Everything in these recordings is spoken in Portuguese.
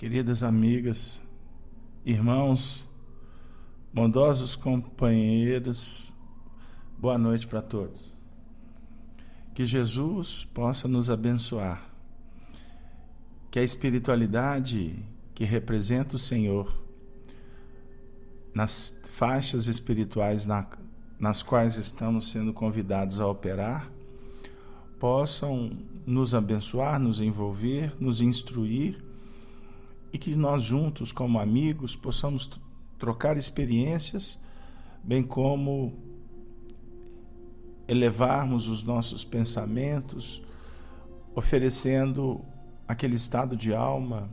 Queridas amigas, irmãos, bondosos companheiros, boa noite para todos. Que Jesus possa nos abençoar, que a espiritualidade que representa o Senhor nas faixas espirituais nas quais estamos sendo convidados a operar, possam nos abençoar, nos envolver, nos instruir, e que nós juntos, como amigos, possamos trocar experiências, bem como elevarmos os nossos pensamentos, oferecendo aquele estado de alma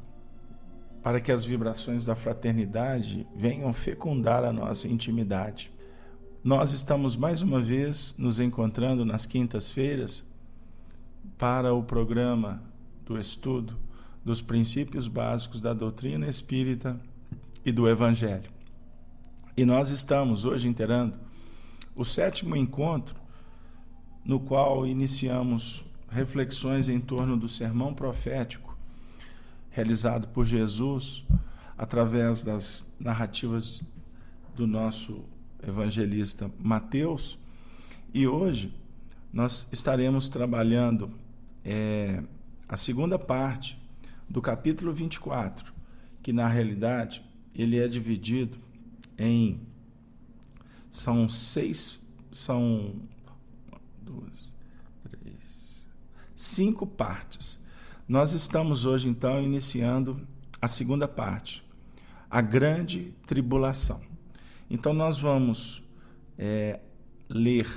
para que as vibrações da fraternidade venham fecundar a nossa intimidade. Nós estamos mais uma vez nos encontrando nas quintas-feiras para o programa do estudo dos princípios básicos da doutrina espírita e do Evangelho. E nós estamos hoje inteirando o 7º encontro, no qual iniciamos reflexões em torno do sermão profético realizado por Jesus através das narrativas do nosso evangelista Mateus. E hoje nós estaremos trabalhando a segunda parte do capítulo 24, que na realidade ele é dividido em cinco partes. Nós estamos hoje então iniciando a segunda parte, a grande tribulação. Então nós vamos ler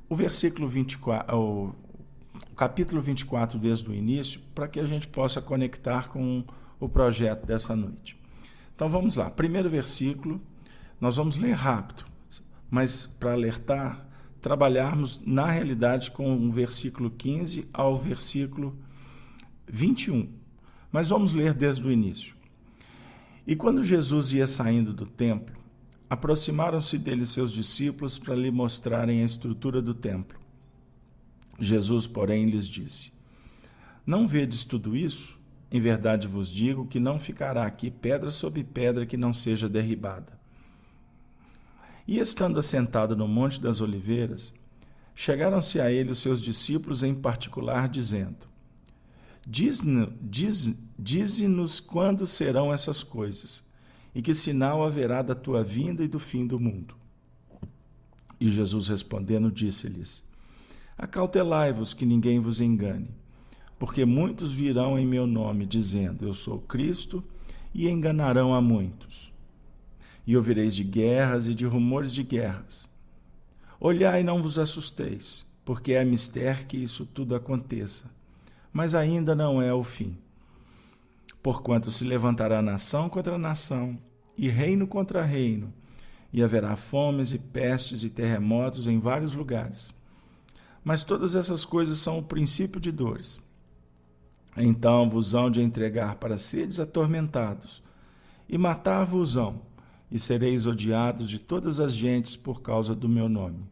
o versículo 24, o capítulo 24 desde o início, para que a gente possa conectar com o projeto dessa noite. Então vamos lá, primeiro versículo, nós vamos ler rápido, mas para alertar, trabalharmos na realidade com o versículo 15 ao versículo 21. Mas vamos ler desde o início. E quando Jesus ia saindo do templo, aproximaram-se dele seus discípulos para lhe mostrarem a estrutura do templo. Jesus, porém, lhes disse: Não vedes tudo isso? Em verdade vos digo que não ficará aqui pedra sobre pedra que não seja derribada. E estando assentado no Monte das Oliveiras, chegaram-se a ele os seus discípulos em particular, dizendo: Dize-nos quando serão essas coisas, e que sinal haverá da tua vinda e do fim do mundo. E Jesus respondendo disse-lhes: Acautelai-vos que ninguém vos engane, porque muitos virão em meu nome, dizendo: Eu sou Cristo, e enganarão a muitos. E ouvireis de guerras e de rumores de guerras. Olhai e não vos assusteis, porque é mister que isso tudo aconteça, mas ainda não é o fim. Porquanto se levantará nação contra nação, e reino contra reino, e haverá fomes e pestes e terremotos em vários lugares. Mas todas essas coisas são o princípio de dores. Então vos hão de entregar para seres atormentados, e matar-vos-ão, e sereis odiados de todas as gentes por causa do meu nome.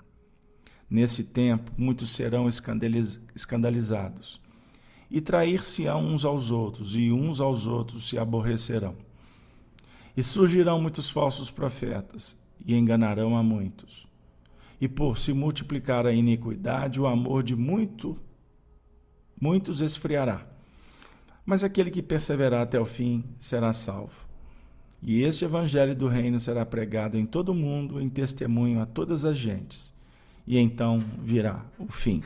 Nesse tempo, muitos serão escandalizados, e trair-se-ão uns aos outros, e uns aos outros se aborrecerão. E surgirão muitos falsos profetas, e enganarão a muitos. E por se multiplicar a iniquidade, o amor de muitos esfriará. Mas aquele que perseverar até o fim será salvo. E este evangelho do reino será pregado em todo o mundo, em testemunho a todas as gentes. E então virá o fim.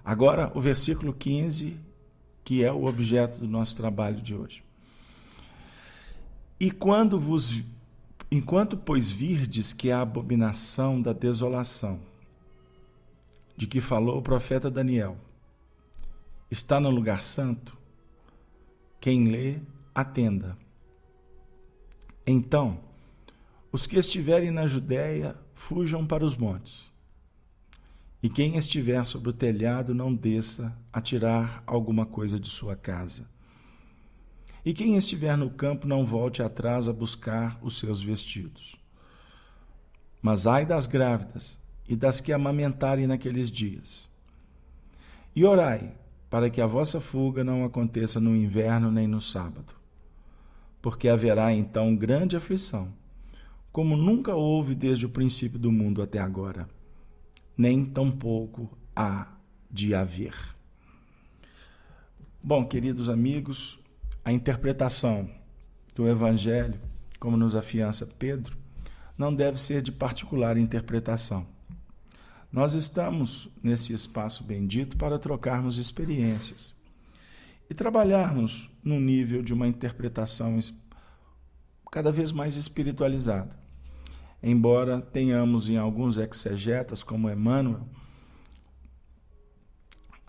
Agora, o versículo 15, que é o objeto do nosso trabalho de hoje. Enquanto, pois, virdes que a abominação da desolação, de que falou o profeta Daniel, está no lugar santo, quem lê, atenda. Então, os que estiverem na Judéia, fujam para os montes. E quem estiver sobre o telhado, não desça a tirar alguma coisa de sua casa. E quem estiver no campo, não volte atrás a buscar os seus vestidos. Mas ai das grávidas e das que amamentarem naqueles dias. E orai, para que a vossa fuga não aconteça no inverno nem no sábado. Porque haverá então grande aflição, como nunca houve desde o princípio do mundo até agora, nem tampouco há de haver. Bom, queridos amigos, a interpretação do Evangelho, como nos afiança Pedro, não deve ser de particular interpretação. Nós estamos nesse espaço bendito para trocarmos experiências e trabalharmos no nível de uma interpretação cada vez mais espiritualizada. Embora tenhamos em alguns exegetas, como Emmanuel,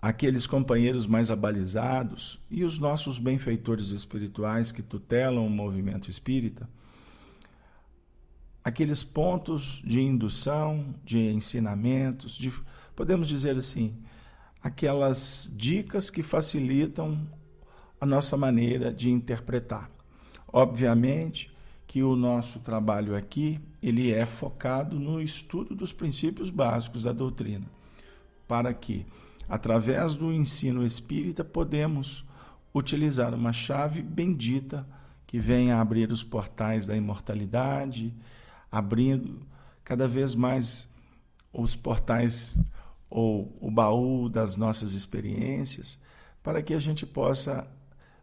aqueles companheiros mais abalizados e os nossos benfeitores espirituais que tutelam o movimento espírita, aqueles pontos de indução, de ensinamentos, podemos dizer assim, aquelas dicas que facilitam a nossa maneira de interpretar. Obviamente que o nosso trabalho aqui, ele é focado no estudo dos princípios básicos da doutrina, para que, através do ensino espírita, podemos utilizar uma chave bendita que venha abrir os portais da imortalidade, abrindo cada vez mais os portais ou o baú das nossas experiências, para que a gente possa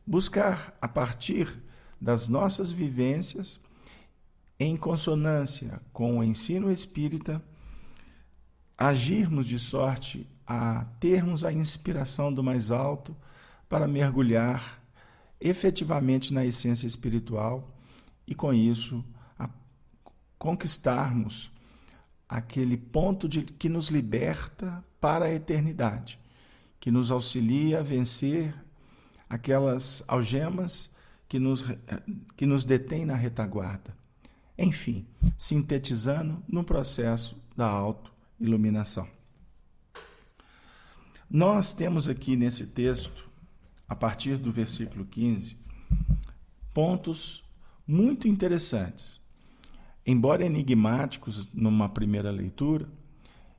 buscar, a partir das nossas vivências, em consonância com o ensino espírita, agirmos de sorte a termos a inspiração do mais alto para mergulhar efetivamente na essência espiritual e, com isso, conquistarmos aquele ponto que nos liberta para a eternidade, que nos auxilia a vencer aquelas algemas que nos detêm na retaguarda. Enfim, sintetizando no processo da autoiluminação. Nós temos aqui nesse texto, a partir do versículo 15, pontos muito interessantes. Embora enigmáticos numa primeira leitura,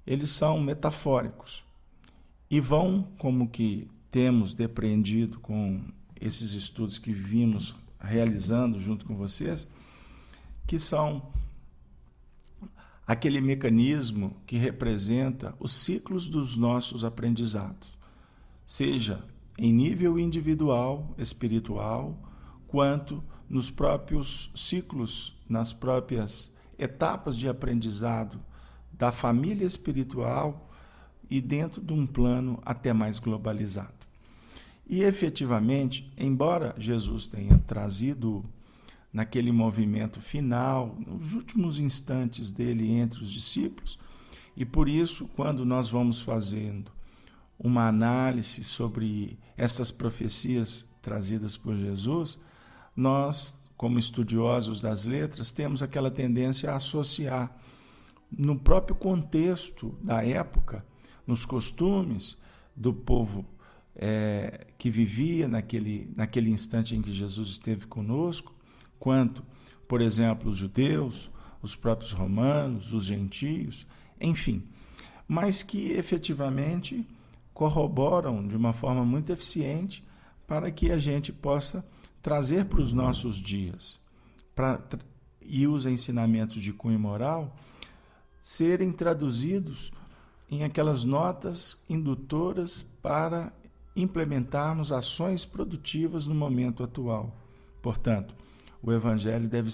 eles são metafóricos e vão, como que temos depreendido com esses estudos que vimos realizando junto com vocês, que são aquele mecanismo que representa os ciclos dos nossos aprendizados, seja em nível individual, espiritual, quanto nos próprios ciclos, nas próprias etapas de aprendizado da família espiritual e dentro de um plano até mais globalizado. E, efetivamente, embora Jesus tenha trazido naquele movimento final, nos últimos instantes dele entre os discípulos, e por isso, quando nós vamos fazendo uma análise sobre estas profecias trazidas por Jesus, nós, como estudiosos das letras, temos aquela tendência a associar no próprio contexto da época, nos costumes do povo que vivia naquele instante em que Jesus esteve conosco, quanto, por exemplo, os judeus, os próprios romanos, os gentios, enfim, mas que efetivamente corroboram de uma forma muito eficiente para que a gente possa trazer para os nossos dias e os ensinamentos de cunho moral serem traduzidos em aquelas notas indutoras para implementarmos ações produtivas no momento atual. Portanto, o Evangelho deve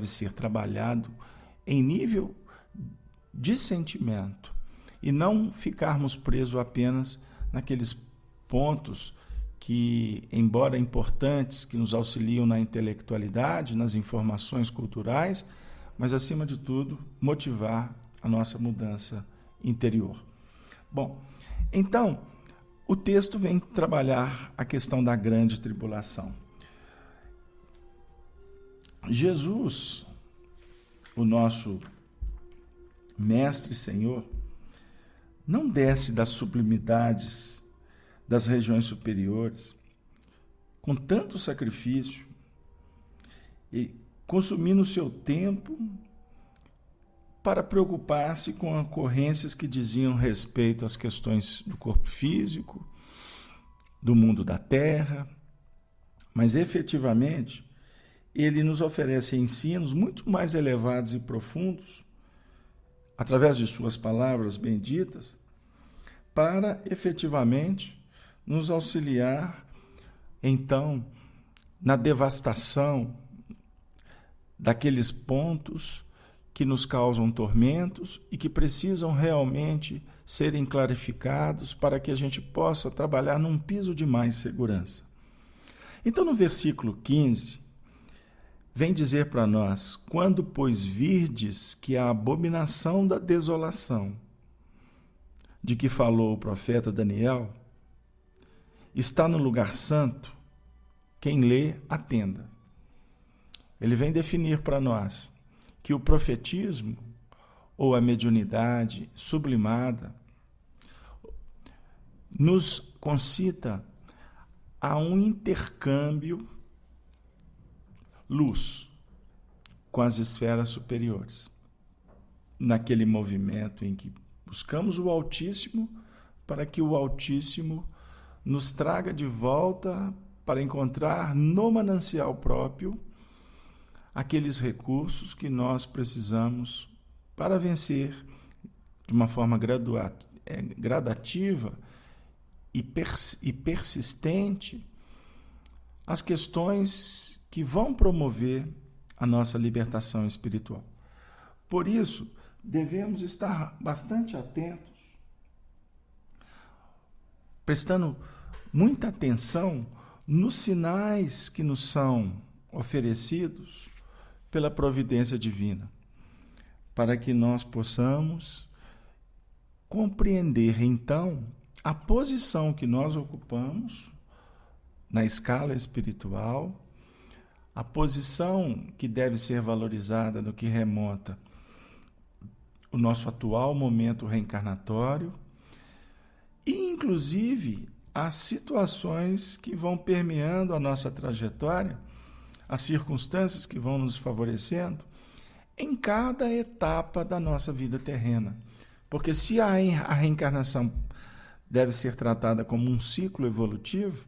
ser trabalhado em nível de sentimento e não ficarmos presos apenas naqueles pontos que, embora importantes, que nos auxiliam na intelectualidade, nas informações culturais, mas, acima de tudo, motivar a nossa mudança interior. Bom, então, o texto vem trabalhar a questão da grande tribulação. Jesus, o nosso Mestre e Senhor, não desce das sublimidades das regiões superiores com tanto sacrifício e consumindo o seu tempo para preocupar-se com ocorrências que diziam respeito às questões do corpo físico, do mundo da terra, mas efetivamente ele nos oferece ensinos muito mais elevados e profundos, através de suas palavras benditas, para efetivamente nos auxiliar, então, na devastação daqueles pontos que nos causam tormentos e que precisam realmente serem clarificados para que a gente possa trabalhar num piso de mais segurança. Então, no versículo 15, vem dizer para nós: quando, pois, virdes que a abominação da desolação, de que falou o profeta Daniel, está no lugar santo, quem lê, atenda. Ele vem definir para nós que o profetismo, ou a mediunidade sublimada, nos concita a um intercâmbio luz com as esferas superiores, naquele movimento em que buscamos o Altíssimo para que o Altíssimo nos traga de volta para encontrar no manancial próprio aqueles recursos que nós precisamos para vencer de uma forma gradativa e persistente as questões que vão promover a nossa libertação espiritual. Por isso, devemos estar bastante atentos, prestando muita atenção nos sinais que nos são oferecidos pela providência divina, para que nós possamos compreender, então, a posição que nós ocupamos na escala espiritual, a posição que deve ser valorizada no que remonta o nosso atual momento reencarnatório e, inclusive, as situações que vão permeando a nossa trajetória, as circunstâncias que vão nos favorecendo em cada etapa da nossa vida terrena. Porque se a reencarnação deve ser tratada como um ciclo evolutivo,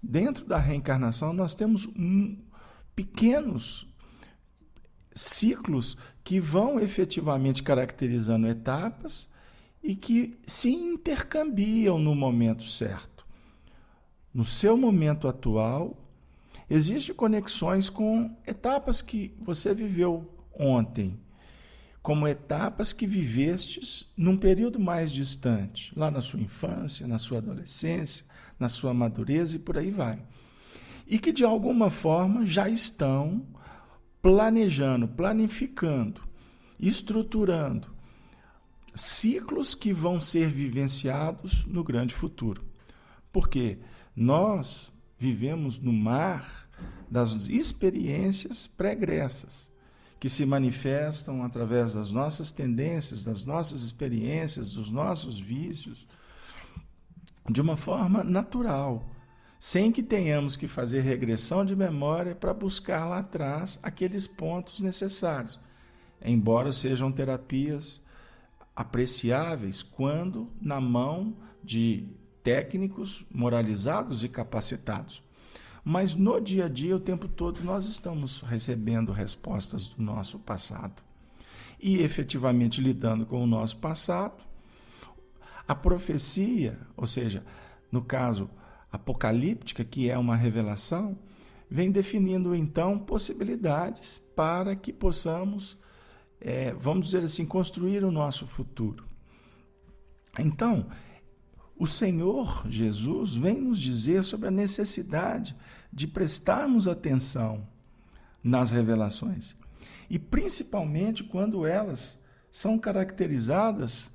dentro da reencarnação nós temos pequenos ciclos que vão efetivamente caracterizando etapas e que se intercambiam no momento certo. No seu momento atual, existem conexões com etapas que você viveu ontem, como etapas que vivestes num período mais distante, lá na sua infância, na sua adolescência, na sua madureza e por aí vai. E que de alguma forma já estão planejando, planificando, estruturando ciclos que vão ser vivenciados no grande futuro. Porque nós vivemos no mar das experiências pregressas, que se manifestam através das nossas tendências, das nossas experiências, dos nossos vícios, de uma forma natural, sem que tenhamos que fazer regressão de memória para buscar lá atrás aqueles pontos necessários, embora sejam terapias apreciáveis quando na mão de técnicos moralizados e capacitados. Mas no dia a dia, o tempo todo, nós estamos recebendo respostas do nosso passado. E efetivamente lidando com o nosso passado, a profecia, ou seja, no caso apocalíptica, que é uma revelação, vem definindo então possibilidades para que possamos, vamos dizer assim, construir o nosso futuro. Então, o Senhor Jesus vem nos dizer sobre a necessidade de prestarmos atenção nas revelações. E principalmente quando elas são caracterizadas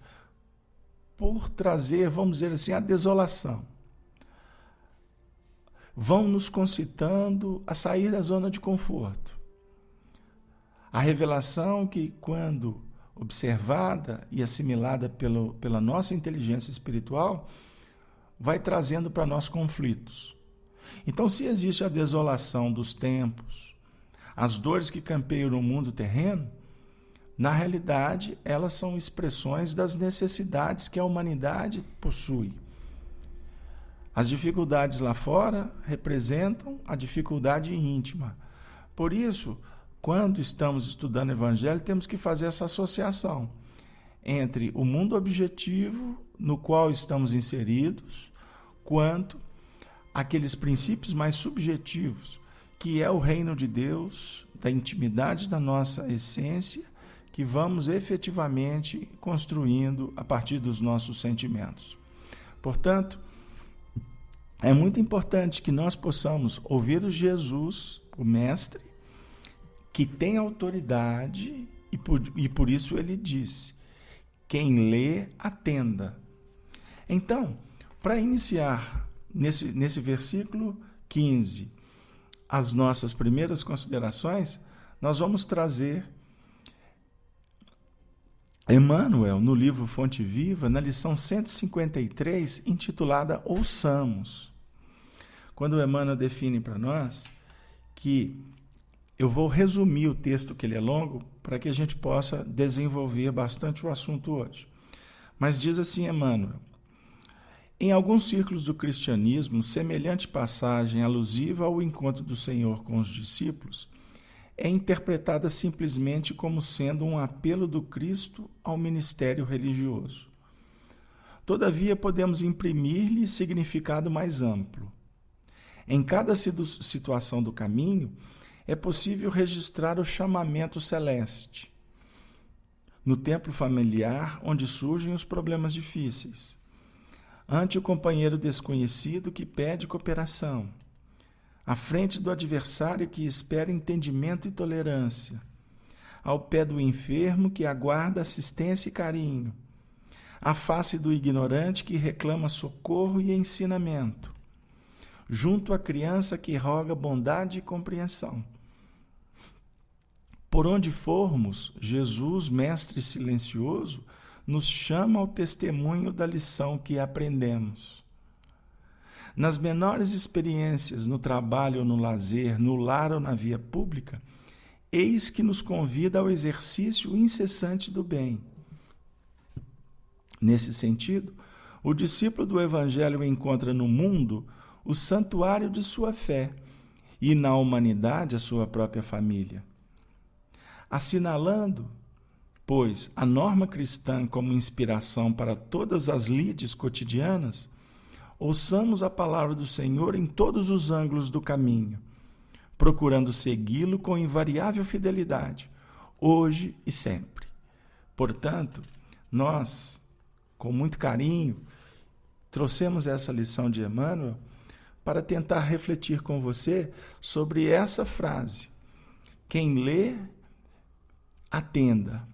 por trazer, vamos dizer assim, a desolação. Vão nos concitando a sair da zona de conforto. A revelação que, quando observada e assimilada pela nossa inteligência espiritual, vai trazendo para nós conflitos. Então, se existe a desolação dos tempos, as dores que campeiam no mundo terreno, Na realidade, elas são expressões das necessidades que a humanidade possui. As dificuldades lá fora representam a dificuldade íntima. Por isso, quando estamos estudando o Evangelho, temos que fazer essa associação entre o mundo objetivo no qual estamos inseridos, quanto aqueles princípios mais subjetivos, que é o reino de Deus, da intimidade da nossa essência, que vamos efetivamente construindo a partir dos nossos sentimentos. Portanto, é muito importante que nós possamos ouvir o Jesus, o Mestre, que tem autoridade e por isso ele disse: quem lê, atenda. Então, para iniciar nesse versículo 15, as nossas primeiras considerações, nós vamos trazer Emmanuel no livro Fonte Viva, na lição 153, intitulada Ouçamos. Quando Emmanuel define para nós que eu vou resumir o texto, que ele é longo, para que a gente possa desenvolver bastante o assunto hoje. Mas diz assim Emmanuel: em alguns círculos do cristianismo, semelhante passagem alusiva ao encontro do Senhor com os discípulos é interpretada simplesmente como sendo um apelo do Cristo ao ministério religioso. Todavia, podemos imprimir-lhe significado mais amplo. Em cada situação do caminho, é possível registrar o chamamento celeste. No templo familiar, onde surgem os problemas difíceis. Ante o companheiro desconhecido que pede cooperação. À frente do adversário que espera entendimento e tolerância. Ao pé do enfermo que aguarda assistência e carinho. À face do ignorante que reclama socorro e ensinamento. Junto à criança que roga bondade e compreensão. Por onde formos, Jesus, mestre silencioso, nos chama ao testemunho da lição que aprendemos. Nas menores experiências, no trabalho ou no lazer, no lar ou na via pública, eis que nos convida ao exercício incessante do bem. Nesse sentido, o discípulo do Evangelho encontra no mundo o santuário de sua fé e na humanidade a sua própria família. Assinalando, pois, a norma cristã como inspiração para todas as lides cotidianas, ouçamos a palavra do Senhor em todos os ângulos do caminho, procurando segui-lo com invariável fidelidade, hoje e sempre. Portanto, nós, com muito carinho, trouxemos essa lição de Emmanuel para tentar refletir com você sobre essa frase: quem lê, atenda.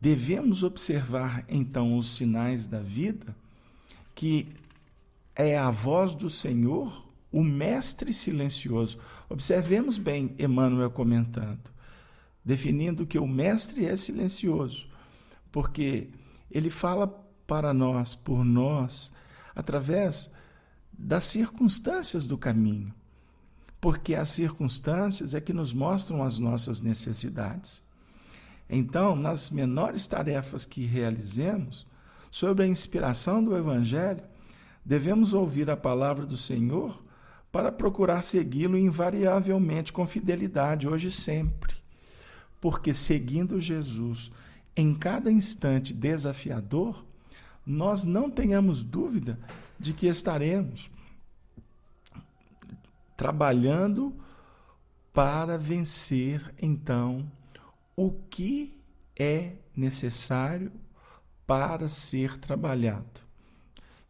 Devemos observar, então, os sinais da vida, que é a voz do Senhor, o Mestre silencioso. Observemos bem Emmanuel comentando, definindo que o Mestre é silencioso, porque ele fala para nós, por nós, através das circunstâncias do caminho, porque as circunstâncias é que nos mostram as nossas necessidades. Então, nas menores tarefas que realizemos, sob a inspiração do Evangelho, devemos ouvir a palavra do Senhor para procurar segui-lo invariavelmente com fidelidade, hoje e sempre. Porque seguindo Jesus em cada instante desafiador, nós não tenhamos dúvida de que estaremos trabalhando para vencer, então, o que é necessário para ser trabalhado.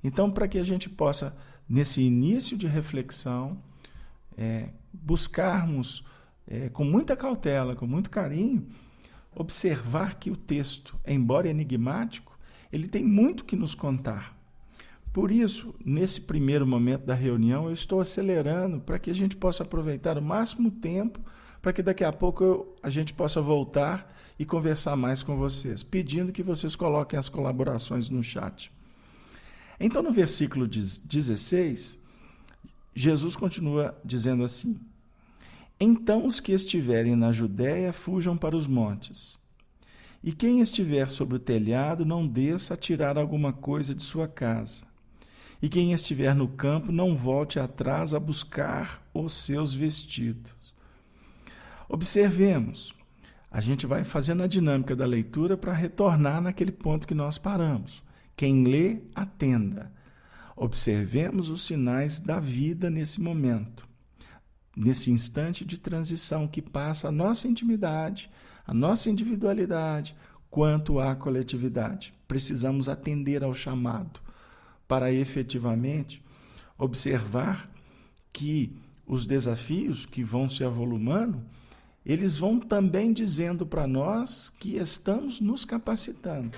Então, para que a gente possa, nesse início de reflexão, buscarmos com muita cautela, com muito carinho, observar que o texto, embora enigmático, ele tem muito que nos contar. Por isso, nesse primeiro momento da reunião, eu estou acelerando para que a gente possa aproveitar o máximo tempo, para que daqui a pouco a gente possa voltar e conversar mais com vocês, pedindo que vocês coloquem as colaborações no chat. Então, no versículo 16, Jesus continua dizendo assim: então os que estiverem na Judéia fujam para os montes, E quem estiver sobre o telhado, não desça a tirar alguma coisa de sua casa. E quem estiver no campo, não volte atrás a buscar os seus vestidos. Observemos. A gente vai fazendo a dinâmica da leitura para retornar naquele ponto que nós paramos. Quem lê, atenda. Observemos os sinais da vida nesse momento, nesse instante de transição que passa a nossa intimidade, a nossa individualidade, quanto à coletividade. Precisamos atender ao chamado para efetivamente observar que os desafios que vão se avolumando, eles vão também dizendo para nós que estamos nos capacitando.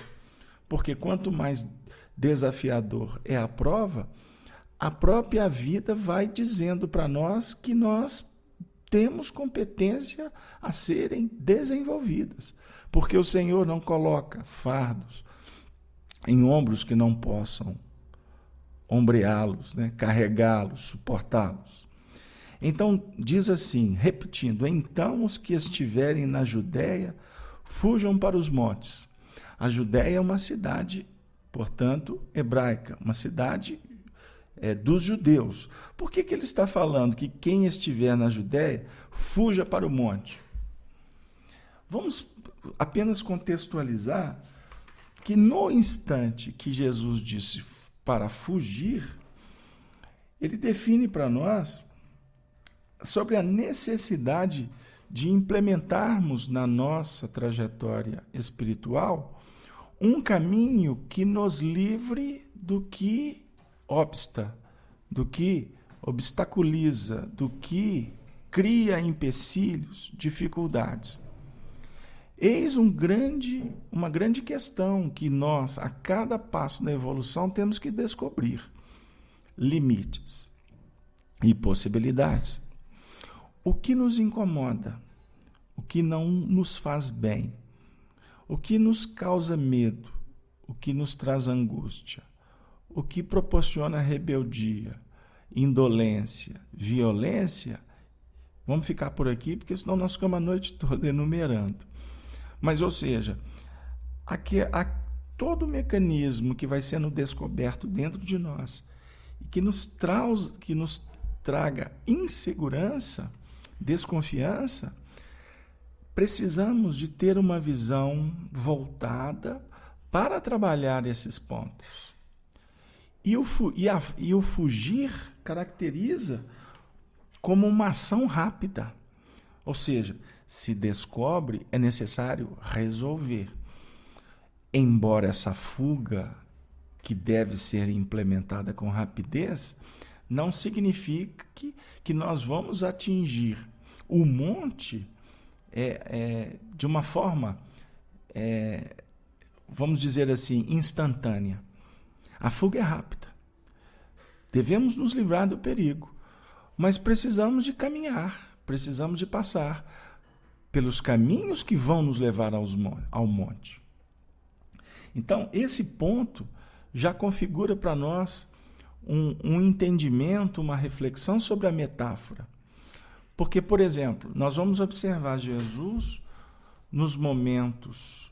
Porque quanto mais desafiador é a própria vida vai dizendo para nós que nós temos competência a serem desenvolvidas. Porque o Senhor não coloca fardos em ombros que não possam ombreá-los, né? Carregá-los, suportá-los. Então, diz assim, repetindo, então os que estiverem na Judéia, fujam para os montes. A Judéia é uma cidade, portanto, hebraica, uma cidade dos judeus. Por que ele está falando que quem estiver na Judéia, fuja para o monte? Vamos apenas contextualizar que no instante que Jesus disse para fugir, ele define para nós sobre a necessidade de implementarmos na nossa trajetória espiritual um caminho que nos livre do que obsta, do que obstaculiza, do que cria empecilhos, dificuldades. Eis uma grande questão que nós, a cada passo da evolução, temos que descobrir: limites e possibilidades. O que nos incomoda, o que não nos faz bem, o que nos causa medo, o que nos traz angústia, o que proporciona rebeldia, indolência, violência. Vamos ficar por aqui, porque senão nós ficamos a noite toda enumerando. Mas, ou seja, todo o mecanismo que vai sendo descoberto dentro de nós e que nos traga insegurança, desconfiança, precisamos de ter uma visão voltada para trabalhar esses pontos. E o fugir caracteriza como uma ação rápida. Ou seja, se descobre, é necessário resolver. Embora essa fuga, que deve ser implementada com rapidez, não significa que nós vamos atingir o monte de uma forma, vamos dizer assim, instantânea. A fuga é rápida. Devemos nos livrar do perigo, mas precisamos de caminhar, precisamos de passar pelos caminhos que vão nos levar ao monte. Então, esse ponto já configura para nós um entendimento, uma reflexão sobre a metáfora. Porque, por exemplo, nós vamos observar Jesus nos momentos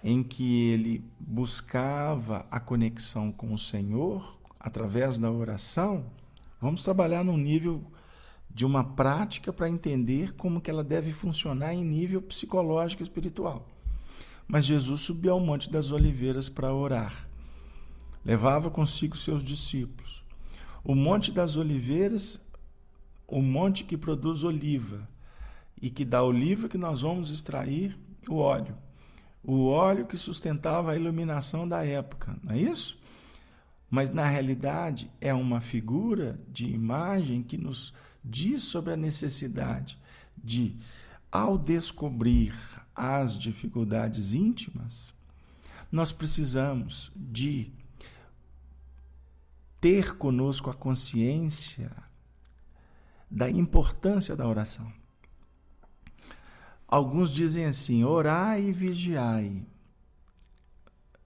em que ele buscava a conexão com o Senhor através da oração. Vamos trabalhar num nível de uma prática para entender como que ela deve funcionar em nível psicológico e espiritual. Mas Jesus subiu ao Monte das Oliveiras para orar. Levava consigo seus discípulos. O Monte das Oliveiras, o monte que produz oliva, e que da oliva que nós vamos extrair o óleo. O óleo que sustentava a iluminação da época, não é isso? Mas, na realidade, é uma figura de imagem que nos diz sobre a necessidade de, ao descobrir as dificuldades íntimas, nós precisamos de ter conosco a consciência da importância da oração. Alguns dizem assim: orai e vigiai.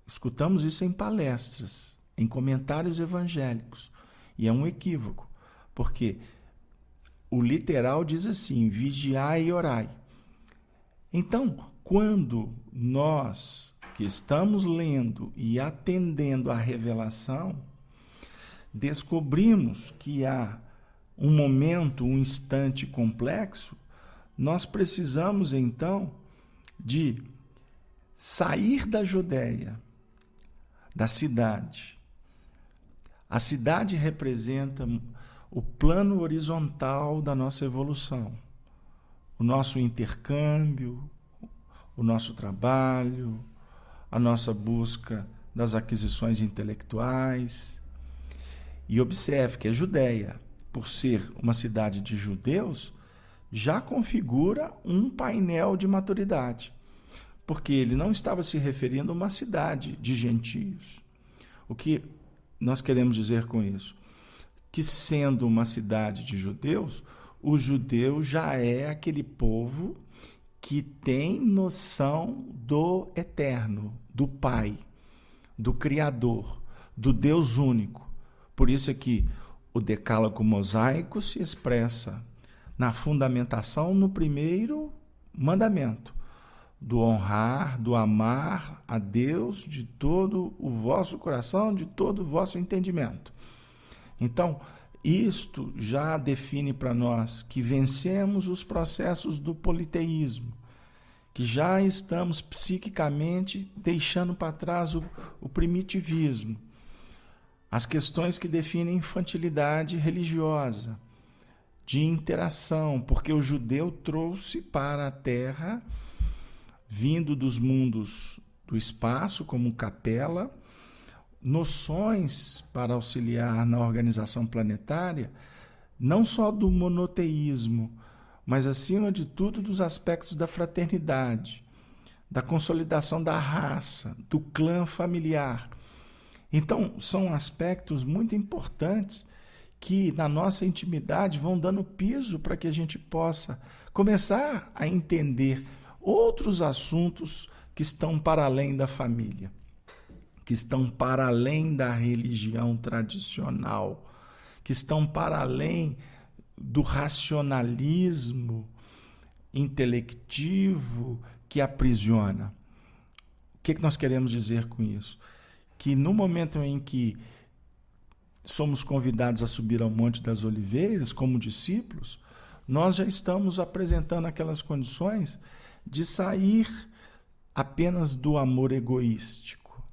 Escutamos isso em palestras, em comentários evangélicos, e é um equívoco, porque o literal diz assim: vigiai e orai. Então, quando nós que estamos lendo e atendendo à revelação, descobrimos que há um momento, um instante complexo, nós precisamos então de sair da Judéia, da cidade. A cidade representa o plano horizontal da nossa evolução, o nosso intercâmbio, o nosso trabalho, a nossa busca das aquisições intelectuais. E observe que a Judéia, por ser uma cidade de judeus, já configura um painel de maturidade, porque ele não estava se referindo a uma cidade de gentios. O que nós queremos dizer com isso? Que sendo uma cidade de judeus, o judeu já é aquele povo que tem noção do eterno, do Pai, do Criador, do Deus único. Por isso é que o decálogo mosaico se expressa na fundamentação no primeiro mandamento, do honrar, do amar a Deus de todo o vosso coração, de todo o vosso entendimento. Então, isto já define para nós que vencemos os processos do politeísmo, que já estamos psiquicamente deixando para trás o primitivismo, as questões que definem infantilidade religiosa, de interação, porque o judeu trouxe para a terra, vindo dos mundos do espaço, como Capela, noções para auxiliar na organização planetária, não só do monoteísmo, mas, acima de tudo, dos aspectos da fraternidade, da consolidação da raça, do clã familiar. Então, são aspectos muito importantes que, na nossa intimidade, vão dando piso para que a gente possa começar a entender outros assuntos que estão para além da família, que estão para além da religião tradicional, que estão para além do racionalismo intelectivo que aprisiona. O que nós queremos dizer com isso? Que no momento em que somos convidados a subir ao Monte das Oliveiras como discípulos, nós já estamos apresentando aquelas condições de sair apenas do amor egoístico,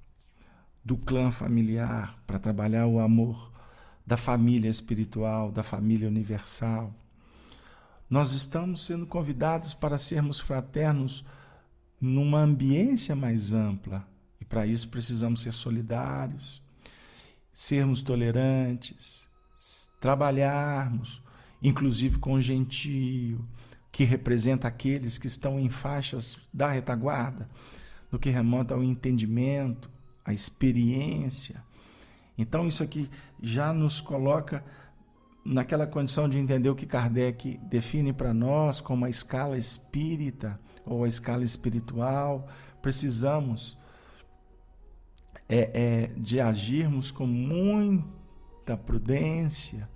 do clã familiar, para trabalhar o amor da família espiritual, da família universal. Nós estamos sendo convidados para sermos fraternos numa ambiência mais ampla, e para isso precisamos ser solidários, sermos tolerantes, trabalharmos, inclusive com o gentio, que representa aqueles que estão em faixas da retaguarda, no que remonta ao entendimento, à experiência. Então isso aqui já nos coloca naquela condição de entender o que Kardec define para nós como a escala espírita ou a escala espiritual. Precisamos de agirmos com muita prudência,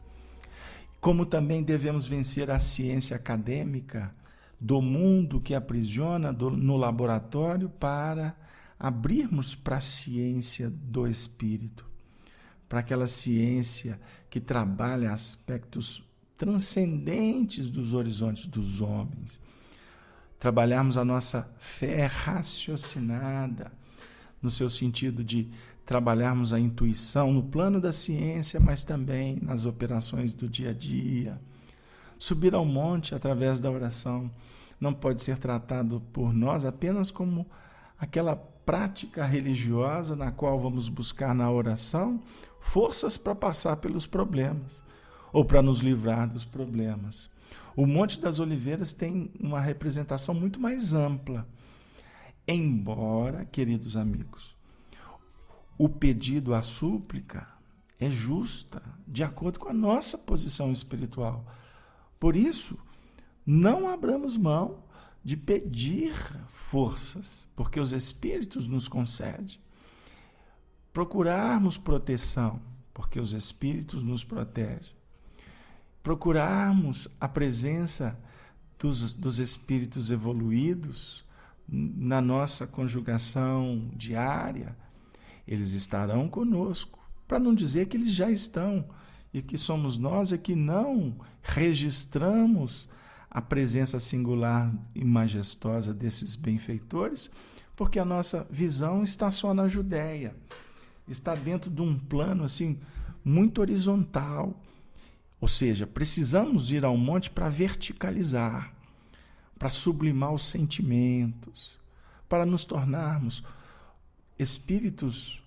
como também devemos vencer a ciência acadêmica do mundo que aprisiona no laboratório para abrirmos para a ciência do espírito, para aquela ciência que trabalha aspectos transcendentes dos horizontes dos homens. Trabalharmos a nossa fé raciocinada, no seu sentido de trabalharmos a intuição no plano da ciência, mas também nas operações do dia a dia. Subir ao monte através da oração não pode ser tratado por nós apenas como aquela prática religiosa na qual vamos buscar na oração forças para passar pelos problemas ou para nos livrar dos problemas. O Monte das Oliveiras tem uma representação muito mais ampla. Embora, queridos amigos, o pedido, a súplica é justa, de acordo com a nossa posição espiritual. Por isso, não abramos mão de pedir forças, porque os Espíritos nos concedem. Procurarmos proteção, porque os Espíritos nos protegem. Procurarmos a presença dos Espíritos evoluídos, na nossa conjugação diária, eles estarão conosco, para não dizer que eles já estão, e que somos nós que não registramos a presença singular e majestosa desses benfeitores, porque a nossa visão está só na Judéia, está dentro de um plano assim muito horizontal. Ou seja, precisamos ir ao monte para verticalizar, para sublimar os sentimentos, para nos tornarmos espíritos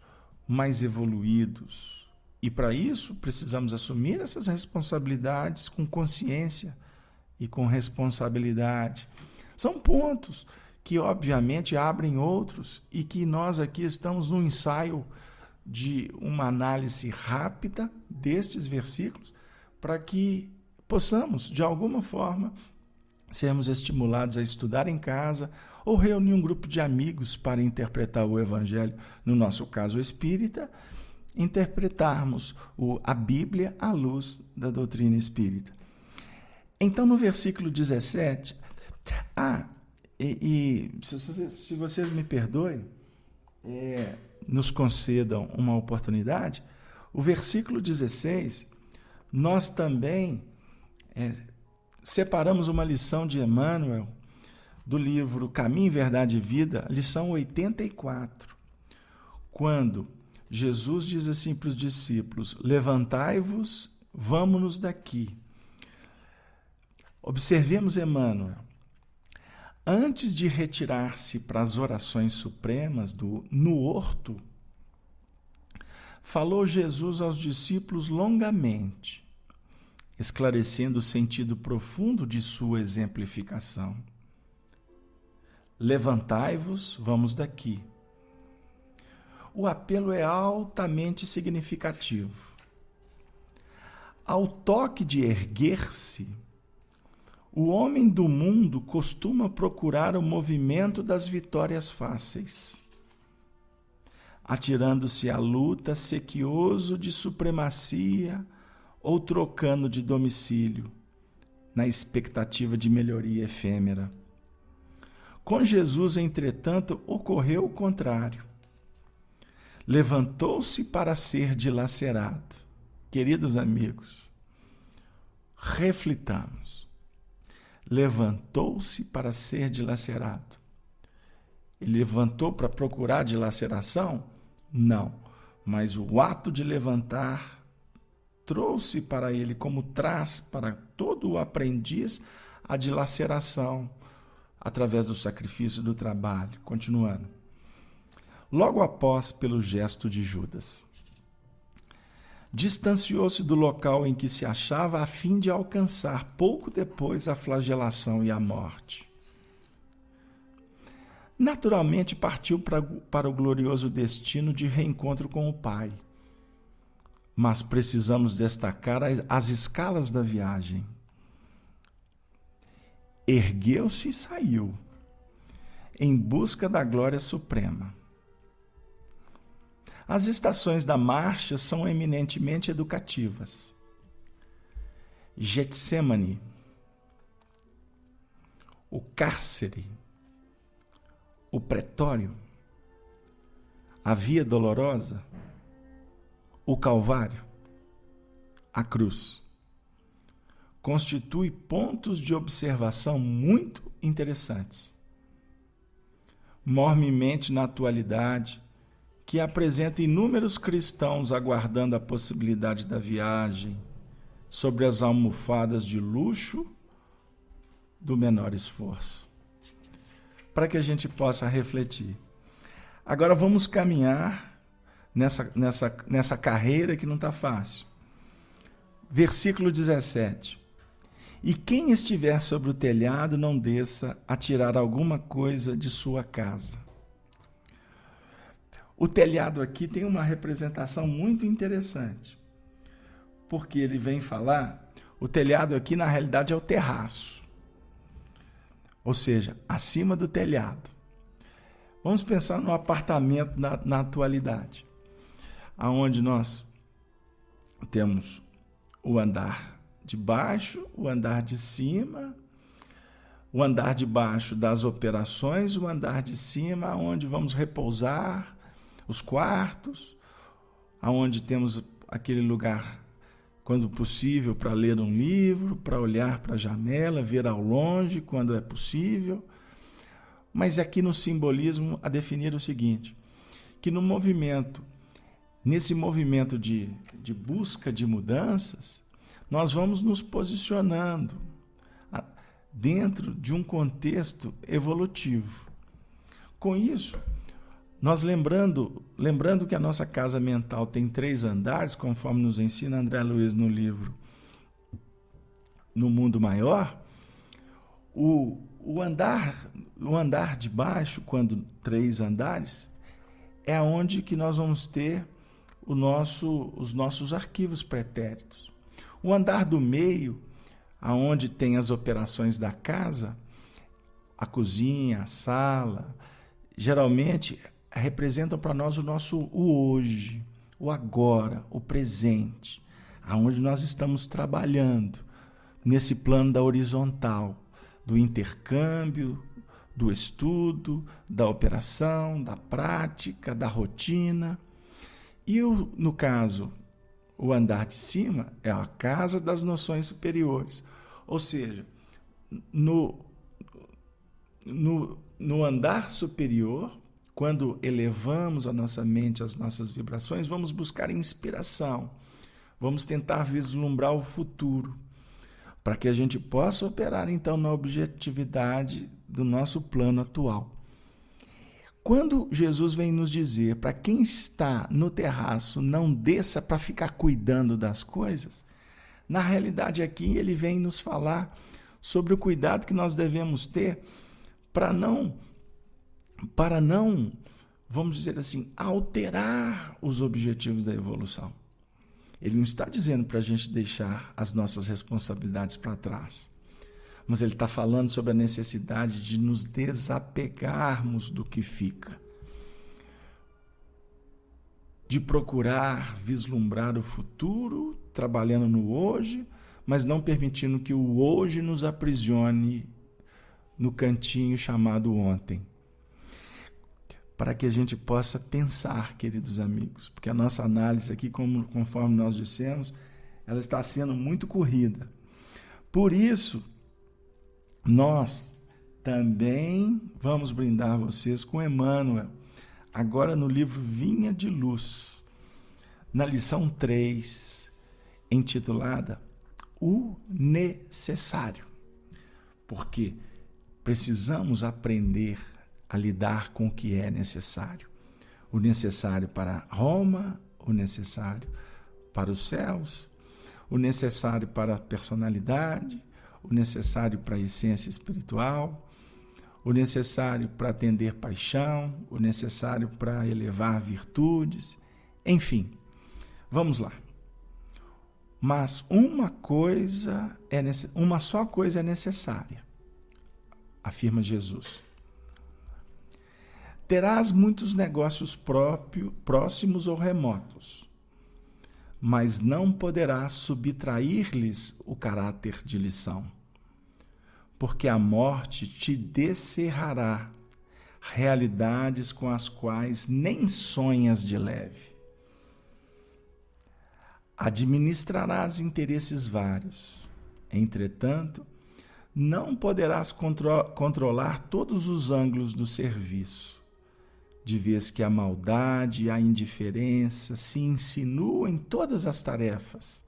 mais evoluídos. E para isso precisamos assumir essas responsabilidades com consciência e com responsabilidade. São pontos que obviamente abrem outros e que nós aqui estamos no ensaio de uma análise rápida destes versículos para que possamos, de alguma forma, sermos estimulados a estudar em casa ou reunir um grupo de amigos para interpretar o Evangelho, no nosso caso espírita, interpretarmos a Bíblia à luz da doutrina espírita. Então, no versículo 17, se vocês me perdoem, nos concedam uma oportunidade, o versículo 16, nós também separamos uma lição de Emmanuel do livro Caminho, Verdade e Vida, lição 84, quando Jesus diz assim para os discípulos: levantai-vos, vamos-nos daqui. Observemos Emmanuel. Antes de retirar-se para as orações supremas no horto, falou Jesus aos discípulos longamente, esclarecendo o sentido profundo de sua exemplificação. Levantai-vos, vamos daqui. O apelo é altamente significativo. Ao toque de erguer-se, o homem do mundo costuma procurar o movimento das vitórias fáceis, atirando-se à luta sequioso de supremacia ou trocando de domicílio, na expectativa de melhoria efêmera. Com Jesus, entretanto, ocorreu o contrário. Levantou-se para ser dilacerado. Queridos amigos, reflitamos. Levantou-se para ser dilacerado. Ele levantou para procurar dilaceração? Não. Mas o ato de levantar trouxe para ele, como traz para todo o aprendiz, a dilaceração, através do sacrifício do trabalho. Continuando. Logo após, pelo gesto de Judas, distanciou-se do local em que se achava a fim de alcançar, pouco depois, a flagelação e a morte. Naturalmente partiu para o glorioso destino de reencontro com o Pai. Mas precisamos destacar as escalas da viagem. Ergueu-se e saiu, em busca da glória suprema. As estações da marcha são eminentemente educativas. Getsemane, o cárcere, o pretório, a via dolorosa, o Calvário, a cruz, constitui pontos de observação muito interessantes. Mormemente na atualidade, que apresenta inúmeros cristãos aguardando a possibilidade da viagem sobre as almofadas de luxo do menor esforço. Para que a gente possa refletir. Agora vamos caminhar nessa carreira que não está fácil. Versículo 17. E quem estiver sobre o telhado não desça a tirar alguma coisa de sua casa. O telhado aqui tem uma representação muito interessante, porque ele vem falar, o telhado aqui na realidade é o terraço, ou seja, acima do telhado. Vamos pensar no apartamento na atualidade, onde nós temos o andar de baixo, o andar de cima, o andar de baixo das operações, o andar de cima, onde vamos repousar, os quartos, aonde temos aquele lugar, quando possível, para ler um livro, para olhar para a janela, ver ao longe, quando é possível. Mas aqui no simbolismo, a definir o seguinte, que nesse movimento de busca de mudanças, nós vamos nos posicionando dentro de um contexto evolutivo. Com isso, nós lembrando que a nossa casa mental tem 3 andares, conforme nos ensina André Luiz no livro No Mundo Maior, o andar de baixo, quando 3 andares, é onde que nós vamos ter os nossos arquivos pretéritos. O andar do meio, aonde tem as operações da casa, a cozinha, a sala, geralmente representam para nós o hoje, o agora, o presente, aonde nós estamos trabalhando nesse plano da horizontal, do intercâmbio, do estudo, da operação, da prática, da rotina. E no caso, o andar de cima é a casa das noções superiores. Ou seja, no andar superior, quando elevamos a nossa mente, as nossas vibrações, vamos buscar inspiração, vamos tentar vislumbrar o futuro, para que a gente possa operar então na objetividade do nosso plano atual. Quando Jesus vem nos dizer para quem está no terraço, não desça para ficar cuidando das coisas, na realidade aqui ele vem nos falar sobre o cuidado que nós devemos ter para não, vamos dizer assim, alterar os objetivos da evolução. Ele não está dizendo para a gente deixar as nossas responsabilidades para trás, mas ele está falando sobre a necessidade de nos desapegarmos do que fica, de procurar vislumbrar o futuro, trabalhando no hoje, mas não permitindo que o hoje nos aprisione no cantinho chamado ontem. Para que a gente possa pensar, queridos amigos, porque a nossa análise aqui, conforme nós dissemos, ela está sendo muito corrida. Por isso, nós também vamos brindar vocês com Emmanuel, agora no livro Vinha de Luz, na lição 3, intitulada O Necessário. Porque precisamos aprender a lidar com o que é necessário. O necessário para Roma, o necessário para os céus, o necessário para a personalidade, o necessário para a essência espiritual, o necessário para atender paixão, o necessário para elevar virtudes, enfim. Vamos lá. Mas uma só coisa é necessária, afirma Jesus. Terás muitos negócios próximos ou remotos, mas não poderás subtrair-lhes o caráter de lição, porque a morte te descerrará realidades com as quais nem sonhas de leve. Administrarás interesses vários, entretanto, não poderás controlar todos os ângulos do serviço, de vez que a maldade e a indiferença se insinuam em todas as tarefas,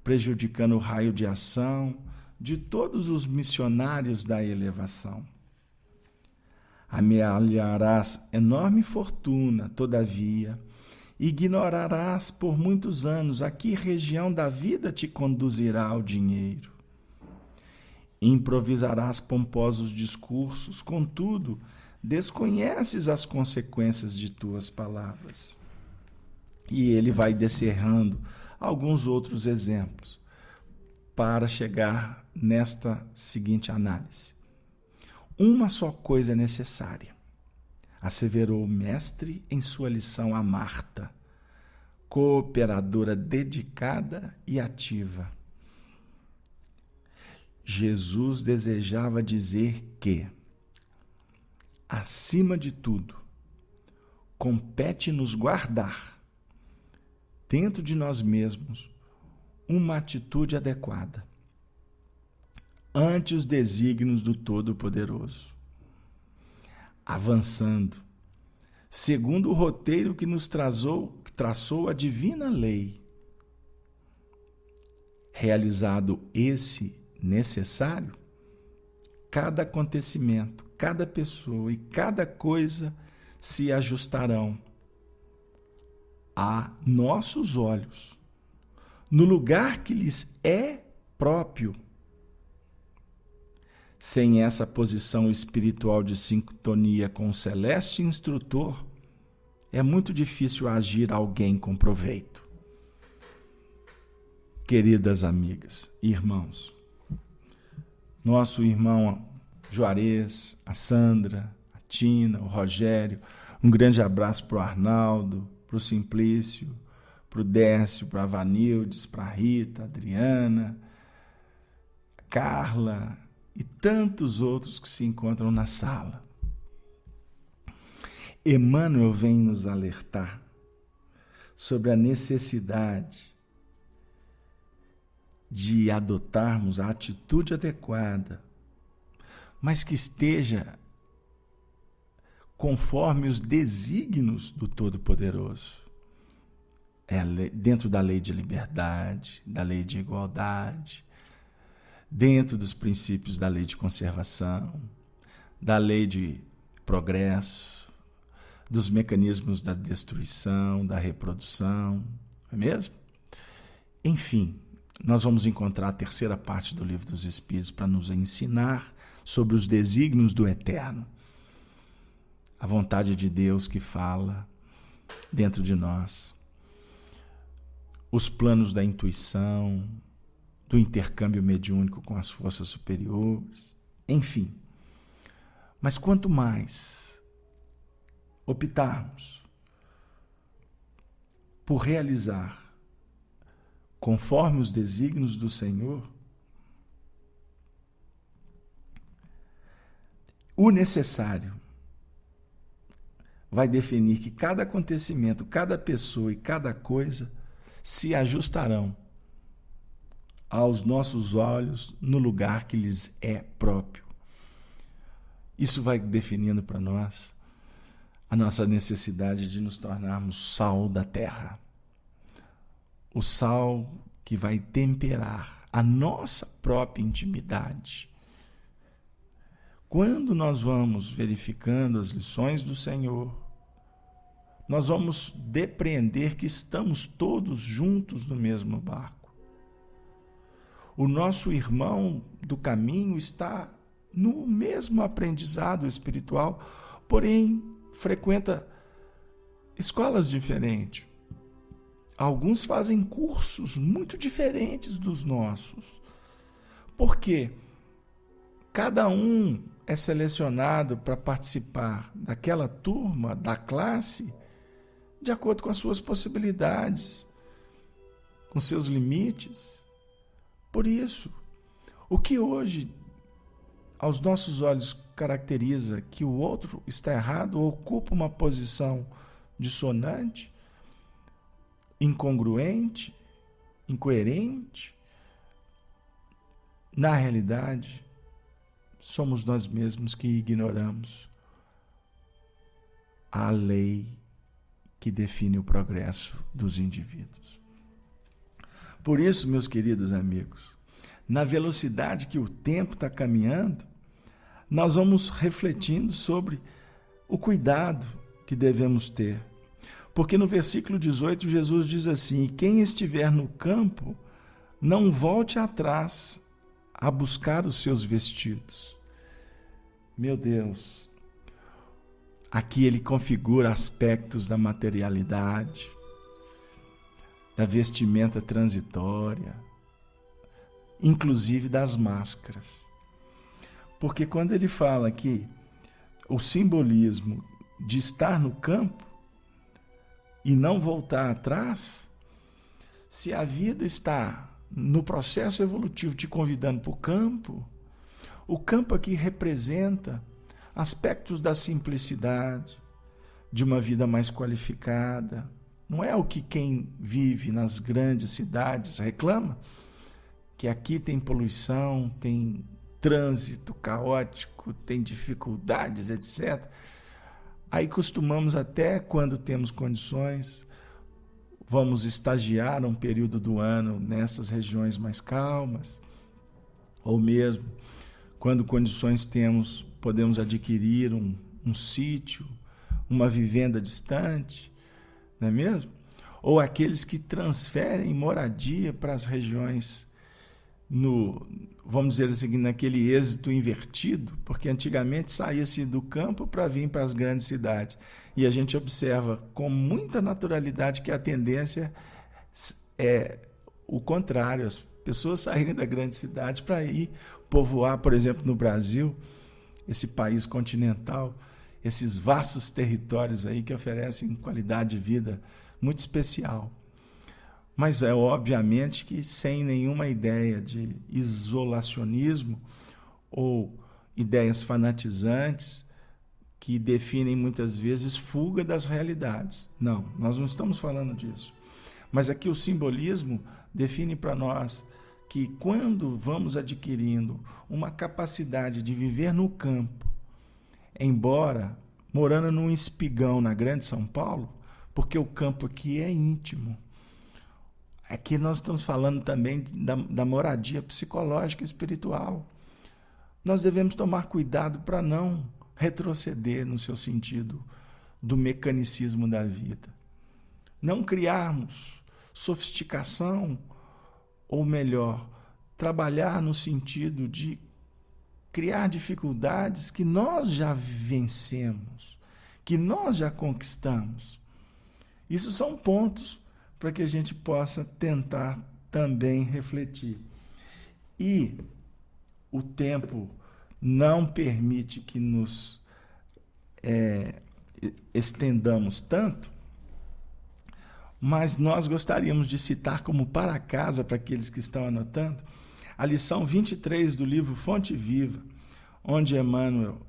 prejudicando o raio de ação de todos os missionários da elevação. Amealharás enorme fortuna, todavia, e ignorarás por muitos anos a que região da vida te conduzirá ao dinheiro. Improvisarás pomposos discursos, contudo, desconheces as consequências de tuas palavras. E ele vai descerrando alguns outros exemplos para chegar nesta seguinte análise. Uma só coisa é necessária, asseverou o mestre em sua lição a Marta, cooperadora dedicada e ativa. Jesus desejava dizer que, acima de tudo, compete-nos guardar, dentro de nós mesmos, uma atitude adequada ante os desígnios do Todo-Poderoso, avançando, segundo o roteiro que nos traçou a divina lei, realizado esse necessário, cada acontecimento, cada pessoa e cada coisa se ajustarão a nossos olhos, no lugar que lhes é próprio. Sem essa posição espiritual de sintonia com o celeste instrutor, é muito difícil agir alguém com proveito. Queridas amigas e irmãos, nosso irmão Juarez, a Sandra, a Tina, o Rogério, um grande abraço para o Arnaldo, para o Simplício, para o Décio, para a Vanildes, para a Rita, a Adriana, a Carla e tantos outros que se encontram na sala. Emmanuel vem nos alertar sobre a necessidade de adotarmos a atitude adequada, mas que esteja conforme os desígnios do Todo-Poderoso. Dentro da lei de liberdade, da lei de igualdade, dentro dos princípios da lei de conservação, da lei de progresso, dos mecanismos da destruição, da reprodução, não é mesmo? Enfim, nós vamos encontrar a terceira parte do Livro dos Espíritos para nos ensinar sobre os desígnios do Eterno. A vontade de Deus que fala dentro de nós. Os planos da intuição, do intercâmbio mediúnico com as forças superiores, enfim. Mas quanto mais optarmos por realizar conforme os desígnios do Senhor, o necessário vai definir que cada acontecimento, cada pessoa e cada coisa se ajustarão aos nossos olhos no lugar que lhes é próprio. Isso vai definindo para nós a nossa necessidade de nos tornarmos sal da terra. O sal que vai temperar a nossa própria intimidade. Quando nós vamos verificando as lições do Senhor, nós vamos depreender que estamos todos juntos no mesmo barco. O nosso irmão do caminho está no mesmo aprendizado espiritual, porém frequenta escolas diferentes. Alguns fazem cursos muito diferentes dos nossos. Por quê? Cada um é selecionado para participar daquela turma, da classe, de acordo com as suas possibilidades, com seus limites. Por isso, o que hoje, aos nossos olhos, caracteriza que o outro está errado ou ocupa uma posição dissonante, incongruente, incoerente, na realidade, somos nós mesmos que ignoramos a lei que define o progresso dos indivíduos. Por isso, meus queridos amigos, na velocidade que o tempo está caminhando, nós vamos refletindo sobre o cuidado que devemos ter. Porque no versículo 18, Jesus diz assim: quem estiver no campo, não volte atrás a buscar os seus vestidos. Meu Deus, aqui ele configura aspectos da materialidade, da vestimenta transitória, inclusive das máscaras. Porque quando ele fala que o simbolismo de estar no campo e não voltar atrás, se a vida está no processo evolutivo, te convidando para o campo aqui representa aspectos da simplicidade, de uma vida mais qualificada. Não é o que quem vive nas grandes cidades reclama, que aqui tem poluição, tem trânsito caótico, tem dificuldades, etc. Aí costumamos até, quando temos condições, vamos estagiar um período do ano nessas regiões mais calmas, ou mesmo, quando condições temos, podemos adquirir um sítio, uma vivenda distante, não é mesmo? Ou aqueles que transferem moradia para as regiões, vamos dizer assim, naquele êxito invertido, porque antigamente saía-se do campo para vir para as grandes cidades. E a gente observa com muita naturalidade que a tendência é o contrário, as pessoas saírem da grande cidade para ir povoar, por exemplo, no Brasil, esse país continental, esses vastos territórios aí que oferecem qualidade de vida muito especial. Mas é obviamente que sem nenhuma ideia de isolacionismo ou ideias fanatizantes que definem muitas vezes fuga das realidades. Não, nós não estamos falando disso. Mas aqui o simbolismo define para nós que quando vamos adquirindo uma capacidade de viver no campo, embora morando num espigão na grande São Paulo, porque o campo aqui é íntimo. Aqui nós estamos falando também da moradia psicológica e espiritual. Nós devemos tomar cuidado para não retroceder no seu sentido do mecanicismo da vida. Não criarmos sofisticação, ou melhor, trabalhar no sentido de criar dificuldades que nós já vencemos, que nós já conquistamos. Isso são pontos para que a gente possa tentar também refletir. E o tempo não permite que nos estendamos tanto, mas nós gostaríamos de citar como para casa, para aqueles que estão anotando, a lição 23 do livro Fonte Viva, onde Emmanuel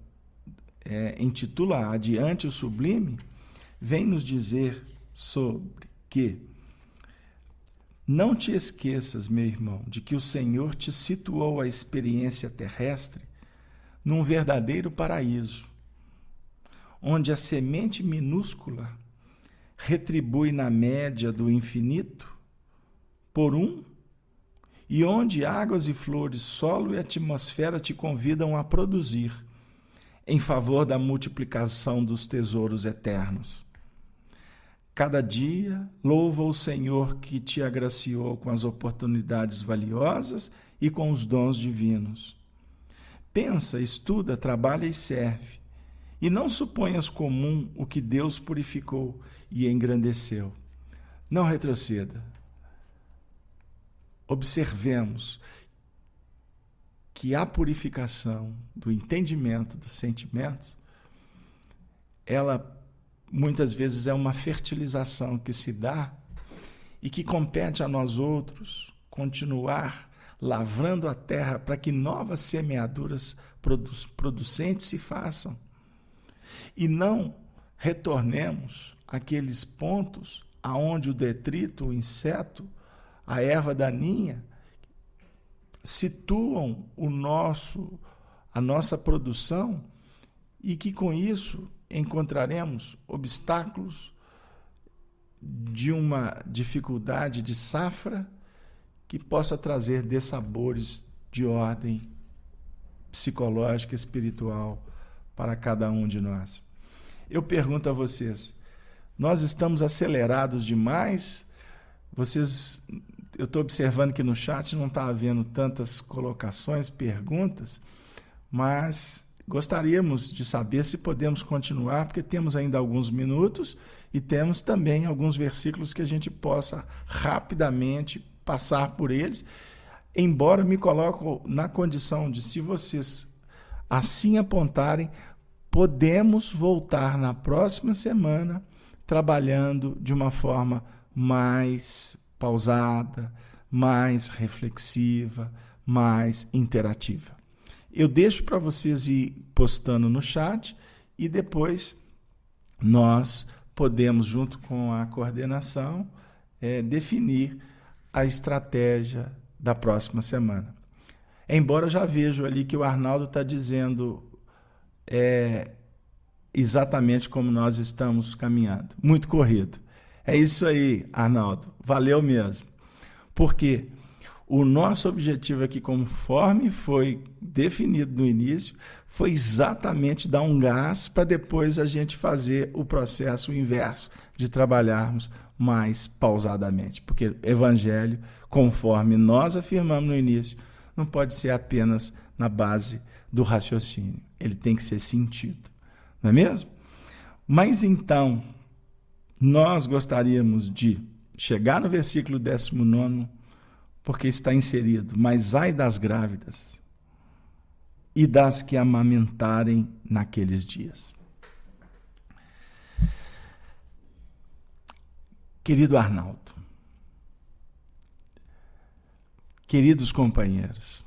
intitula Adiante o Sublime, vem nos dizer sobre que não te esqueças, meu irmão, de que o Senhor te situou a experiência terrestre num verdadeiro paraíso, onde a semente minúscula retribui na média do infinito por um, e onde águas e flores, solo e atmosfera te convidam a produzir em favor da multiplicação dos tesouros eternos. Cada dia louva o Senhor que te agraciou com as oportunidades valiosas e com os dons divinos. Pensa, estuda, trabalha e serve, e não suponhas comum o que Deus purificou e engrandeceu. Não retroceda. Observemos que a purificação do entendimento, dos sentimentos, ela muitas vezes é uma fertilização que se dá e que compete a nós outros continuar lavrando a terra para que novas semeaduras producentes se façam. E não retornemos àqueles pontos aonde o detrito, o inseto, a erva daninha situam a nossa produção e que com isso encontraremos obstáculos de uma dificuldade de safra que possa trazer dessabores de ordem psicológica, espiritual para cada um de nós. Eu pergunto a vocês, nós estamos acelerados demais? Eu estou observando que no chat não está havendo tantas colocações, perguntas, mas gostaríamos de saber se podemos continuar, porque temos ainda alguns minutos e temos também alguns versículos que a gente possa rapidamente passar por eles, embora me coloco na condição de, se vocês assim apontarem, podemos voltar na próxima semana trabalhando de uma forma mais pausada, mais reflexiva, mais interativa. Eu deixo para vocês ir postando no chat e depois nós podemos, junto com a coordenação, definir a estratégia da próxima semana. Embora eu já vejo ali que o Arnaldo está dizendo exatamente como nós estamos caminhando. Muito corrido. É isso aí, Arnaldo. Valeu mesmo. Porque o nosso objetivo aqui, conforme foi definido no início, foi exatamente dar um gás para depois a gente fazer o processo inverso, de trabalharmos mais pausadamente. Porque evangelho, conforme nós afirmamos no início, não pode ser apenas na base do raciocínio. Ele tem que ser sentido. Não é mesmo? Mas então, nós gostaríamos de chegar no versículo 19, porque está inserido: mas ai das grávidas e das que amamentarem naqueles dias. Querido Arnaldo, queridos companheiros,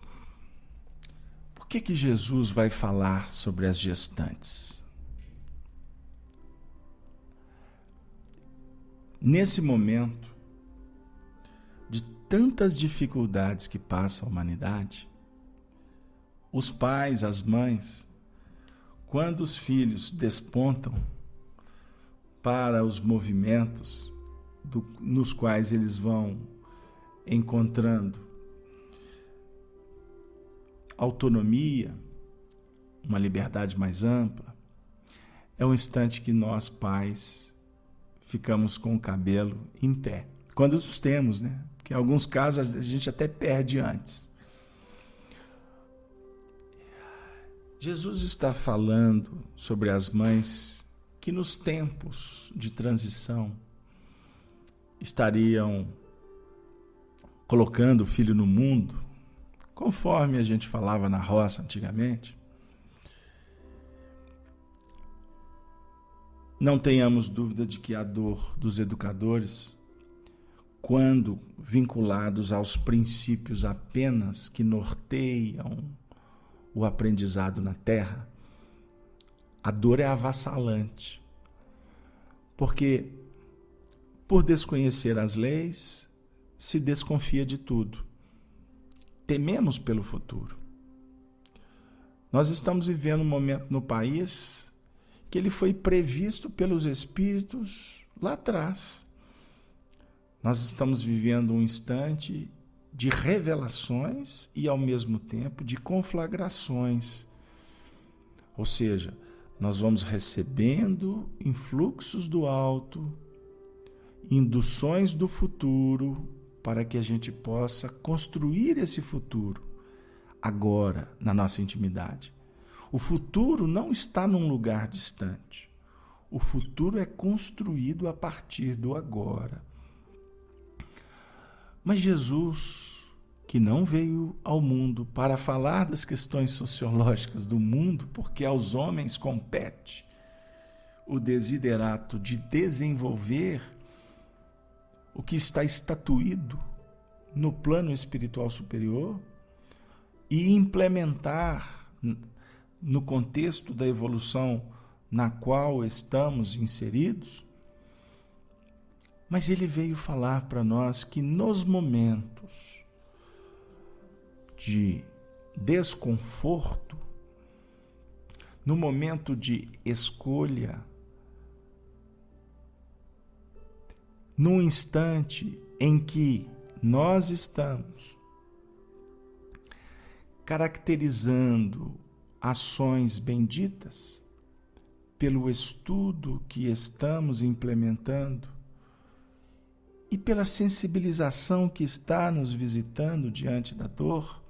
por que Jesus vai falar sobre as gestantes? Nesse momento de tantas dificuldades que passa a humanidade, os pais, as mães, quando os filhos despontam para os movimentos nos quais eles vão encontrando autonomia, uma liberdade mais ampla, é um instante que nós, pais, ficamos com o cabelo em pé. Quando os temos, né? Porque em alguns casos a gente até perde antes. Jesus está falando sobre as mães que nos tempos de transição estariam colocando o filho no mundo, conforme a gente falava na roça antigamente. Não tenhamos dúvida de que a dor dos educadores, quando vinculados aos princípios apenas que norteiam o aprendizado na Terra, a dor é avassalante. Porque, por desconhecer as leis, se desconfia de tudo. Tememos pelo futuro. Nós estamos vivendo um momento no país que ele foi previsto pelos Espíritos lá atrás. Nós estamos vivendo um instante de revelações e, ao mesmo tempo, de conflagrações. Ou seja, nós vamos recebendo influxos do alto, induções do futuro, para que a gente possa construir esse futuro agora, na nossa intimidade. O futuro não está num lugar distante. O futuro é construído a partir do agora. Mas Jesus, que não veio ao mundo para falar das questões sociológicas do mundo, porque aos homens compete o desiderato de desenvolver o que está estatuído no plano espiritual superior e implementar no contexto da evolução na qual estamos inseridos, mas ele veio falar para nós que nos momentos de desconforto, no momento de escolha, num instante em que nós estamos caracterizando ações benditas pelo estudo que estamos implementando e pela sensibilização que está nos visitando diante da dor,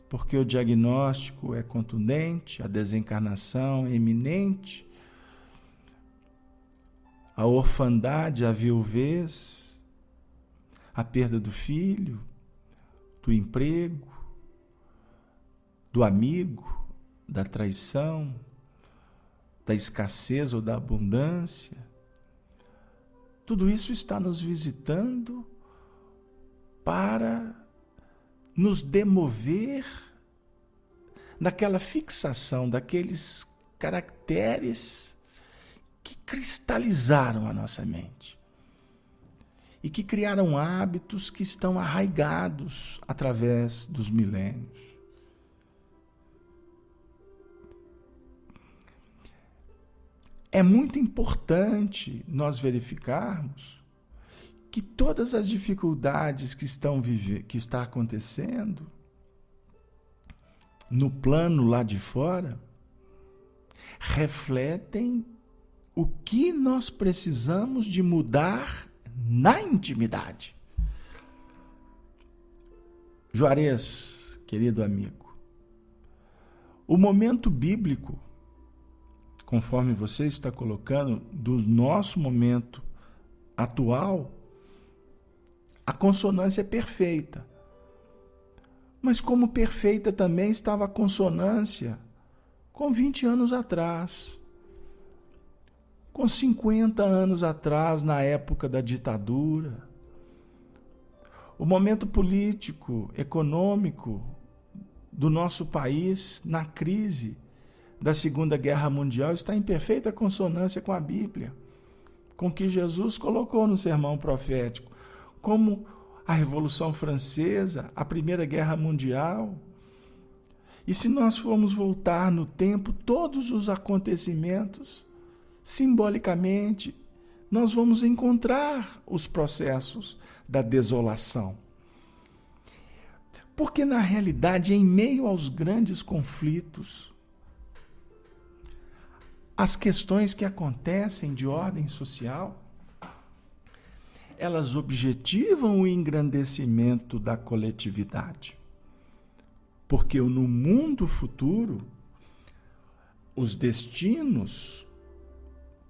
porque o diagnóstico é contundente, a desencarnação é iminente, a orfandade, a viuvez, a perda do filho, do emprego, do amigo, da traição, da escassez ou da abundância. Tudo isso está nos visitando para nos demover daquela fixação, daqueles caracteres que cristalizaram a nossa mente e que criaram hábitos que estão arraigados através dos milênios. É muito importante nós verificarmos que todas as dificuldades que está acontecendo no plano lá de fora refletem o que nós precisamos de mudar na intimidade. Juarez, querido amigo, o momento bíblico, conforme você está colocando, do nosso momento atual, a consonância é perfeita. Mas como perfeita também estava a consonância com 20 anos atrás, com 50 anos atrás, na época da ditadura. O momento político, econômico do nosso país na crise da Segunda Guerra Mundial está em perfeita consonância com a Bíblia, com o que Jesus colocou no sermão profético, como a Revolução Francesa, a Primeira Guerra Mundial. E se nós formos voltar no tempo, todos os acontecimentos, simbolicamente, nós vamos encontrar os processos da desolação. Porque, na realidade, em meio aos grandes conflitos, as questões que acontecem de ordem social, elas objetivam o engrandecimento da coletividade. Porque no mundo futuro, os destinos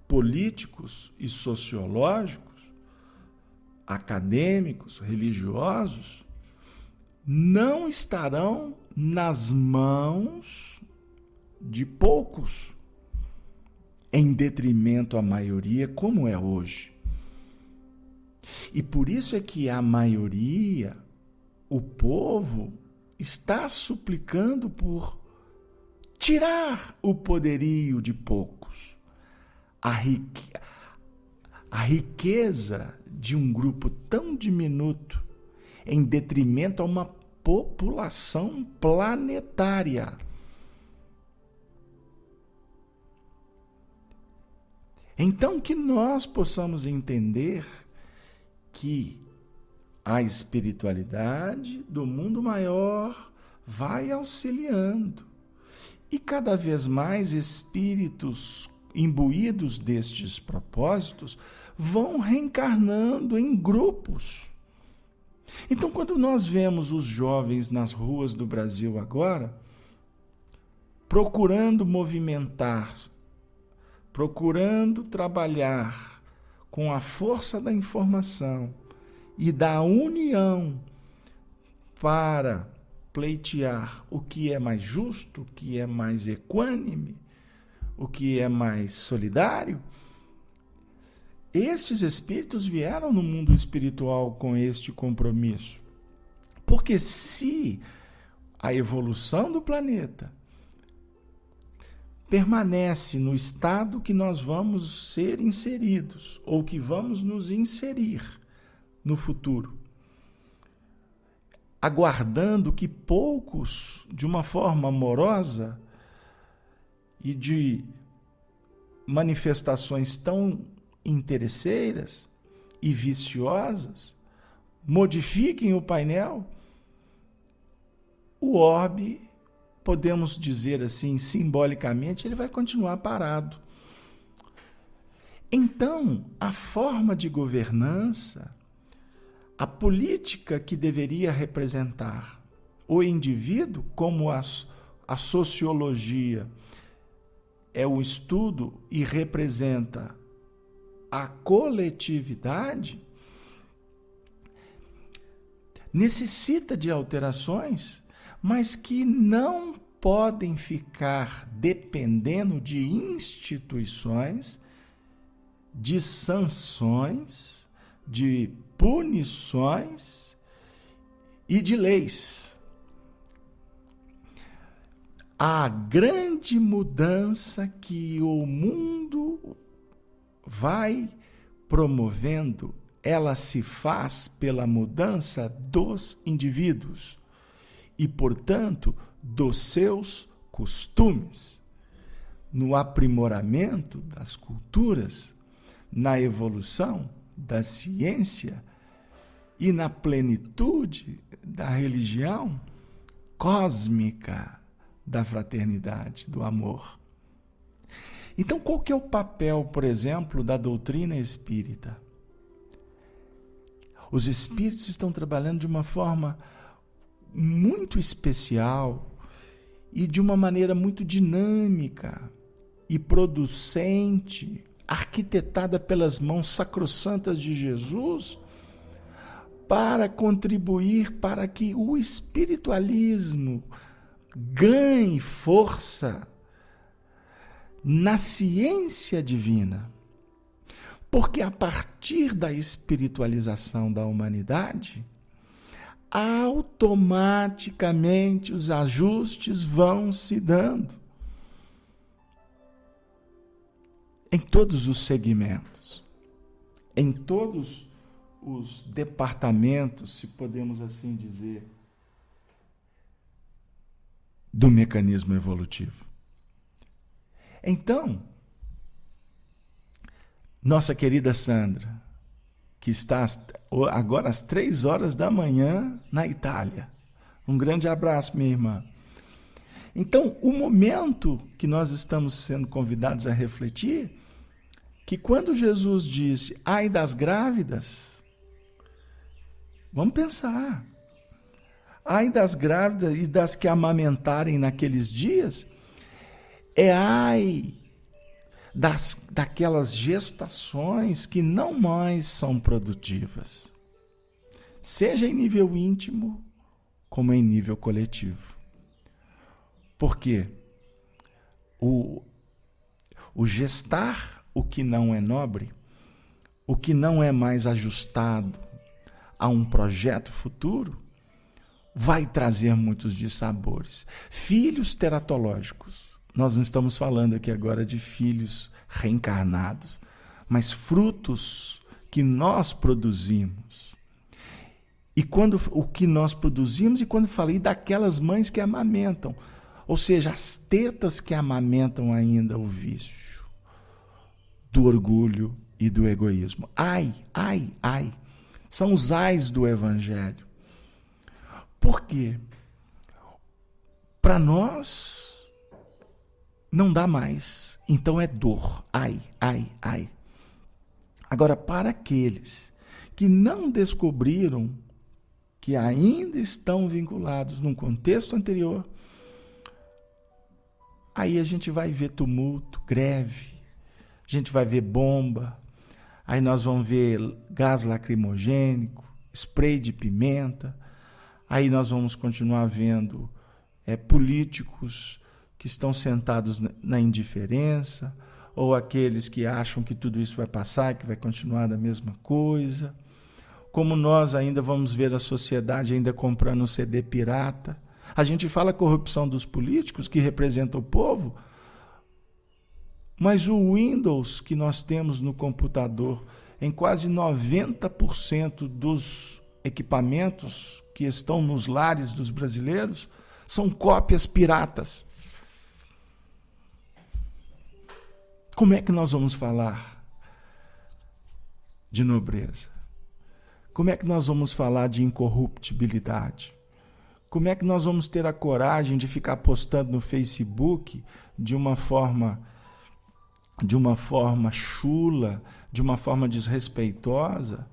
políticos e sociológicos, acadêmicos, religiosos, não estarão nas mãos de poucos, em detrimento à maioria, como é hoje. E por isso é que a maioria, o povo, está suplicando por tirar o poderio de poucos, a riqueza de um grupo tão diminuto, em detrimento a uma população planetária. Então, que nós possamos entender que a espiritualidade do mundo maior vai auxiliando. E cada vez mais espíritos imbuídos destes propósitos vão reencarnando em grupos. Então, quando nós vemos os jovens nas ruas do Brasil agora, procurando movimentar-se, procurando trabalhar com a força da informação e da união para pleitear o que é mais justo, o que é mais equânime, o que é mais solidário, estes espíritos vieram no mundo espiritual com este compromisso. Porque se a evolução do planeta permanece no estado que nós vamos ser inseridos, ou que vamos nos inserir no futuro, aguardando que poucos, de uma forma amorosa e de manifestações tão interesseiras e viciosas, modifiquem o painel, o orbe, podemos dizer assim, simbolicamente, ele vai continuar parado. Então, a forma de governança, a política que deveria representar o indivíduo, como a sociologia é o estudo e representa a coletividade, necessita de alterações, mas que não podem ficar dependendo de instituições, de sanções, de punições e de leis. A grande mudança que o mundo vai promovendo, ela se faz pela mudança dos indivíduos e, portanto, dos seus costumes, no aprimoramento das culturas, na evolução da ciência e na plenitude da religião cósmica da fraternidade, do amor. Então, qual que é o papel, por exemplo, da doutrina espírita? Os espíritos estão trabalhando de uma forma muito especial e de uma maneira muito dinâmica e producente, arquitetada pelas mãos sacrossantas de Jesus, para contribuir para que o espiritualismo ganhe força na ciência divina. Porque a partir da espiritualização da humanidade, automaticamente os ajustes vão se dando em todos os segmentos, em todos os departamentos, se podemos assim dizer, do mecanismo evolutivo. Então, nossa querida Sandra, que está agora às 3h da manhã na Itália. Um grande abraço, minha irmã. Então, o momento que nós estamos sendo convidados a refletir, que quando Jesus disse, ai das grávidas, vamos pensar, ai das grávidas e das que amamentarem naqueles dias, é ai daquelas gestações que não mais são produtivas, seja em nível íntimo, como em nível coletivo. Por quê? O gestar o que não é nobre, o que não é mais ajustado a um projeto futuro, vai trazer muitos dissabores. Filhos teratológicos. Nós não estamos falando aqui agora de filhos reencarnados, mas frutos que nós produzimos. E quando o que nós produzimos, e quando falei daquelas mães que amamentam, ou seja, as tetas que amamentam ainda o vício do orgulho e do egoísmo. Ai, ai, ai. São os ais do Evangelho. Por quê? Para nós não dá mais, então é dor, ai, ai, ai. Agora, para aqueles que não descobriram, que ainda estão vinculados num contexto anterior, aí a gente vai ver tumulto, greve, a gente vai ver bomba, aí nós vamos ver gás lacrimogênico, spray de pimenta, aí nós vamos continuar vendo políticos que estão sentados na indiferença, ou aqueles que acham que tudo isso vai passar, que vai continuar da mesma coisa. Como nós ainda vamos ver a sociedade ainda comprando um CD pirata. A gente fala corrupção dos políticos que representam o povo, mas o Windows que nós temos no computador, em quase 90% dos equipamentos que estão nos lares dos brasileiros, são cópias piratas. Como é que nós vamos falar de nobreza? Como é que nós vamos falar de incorruptibilidade? Como é que nós vamos ter a coragem de ficar postando no Facebook de uma forma chula, de uma forma desrespeitosa,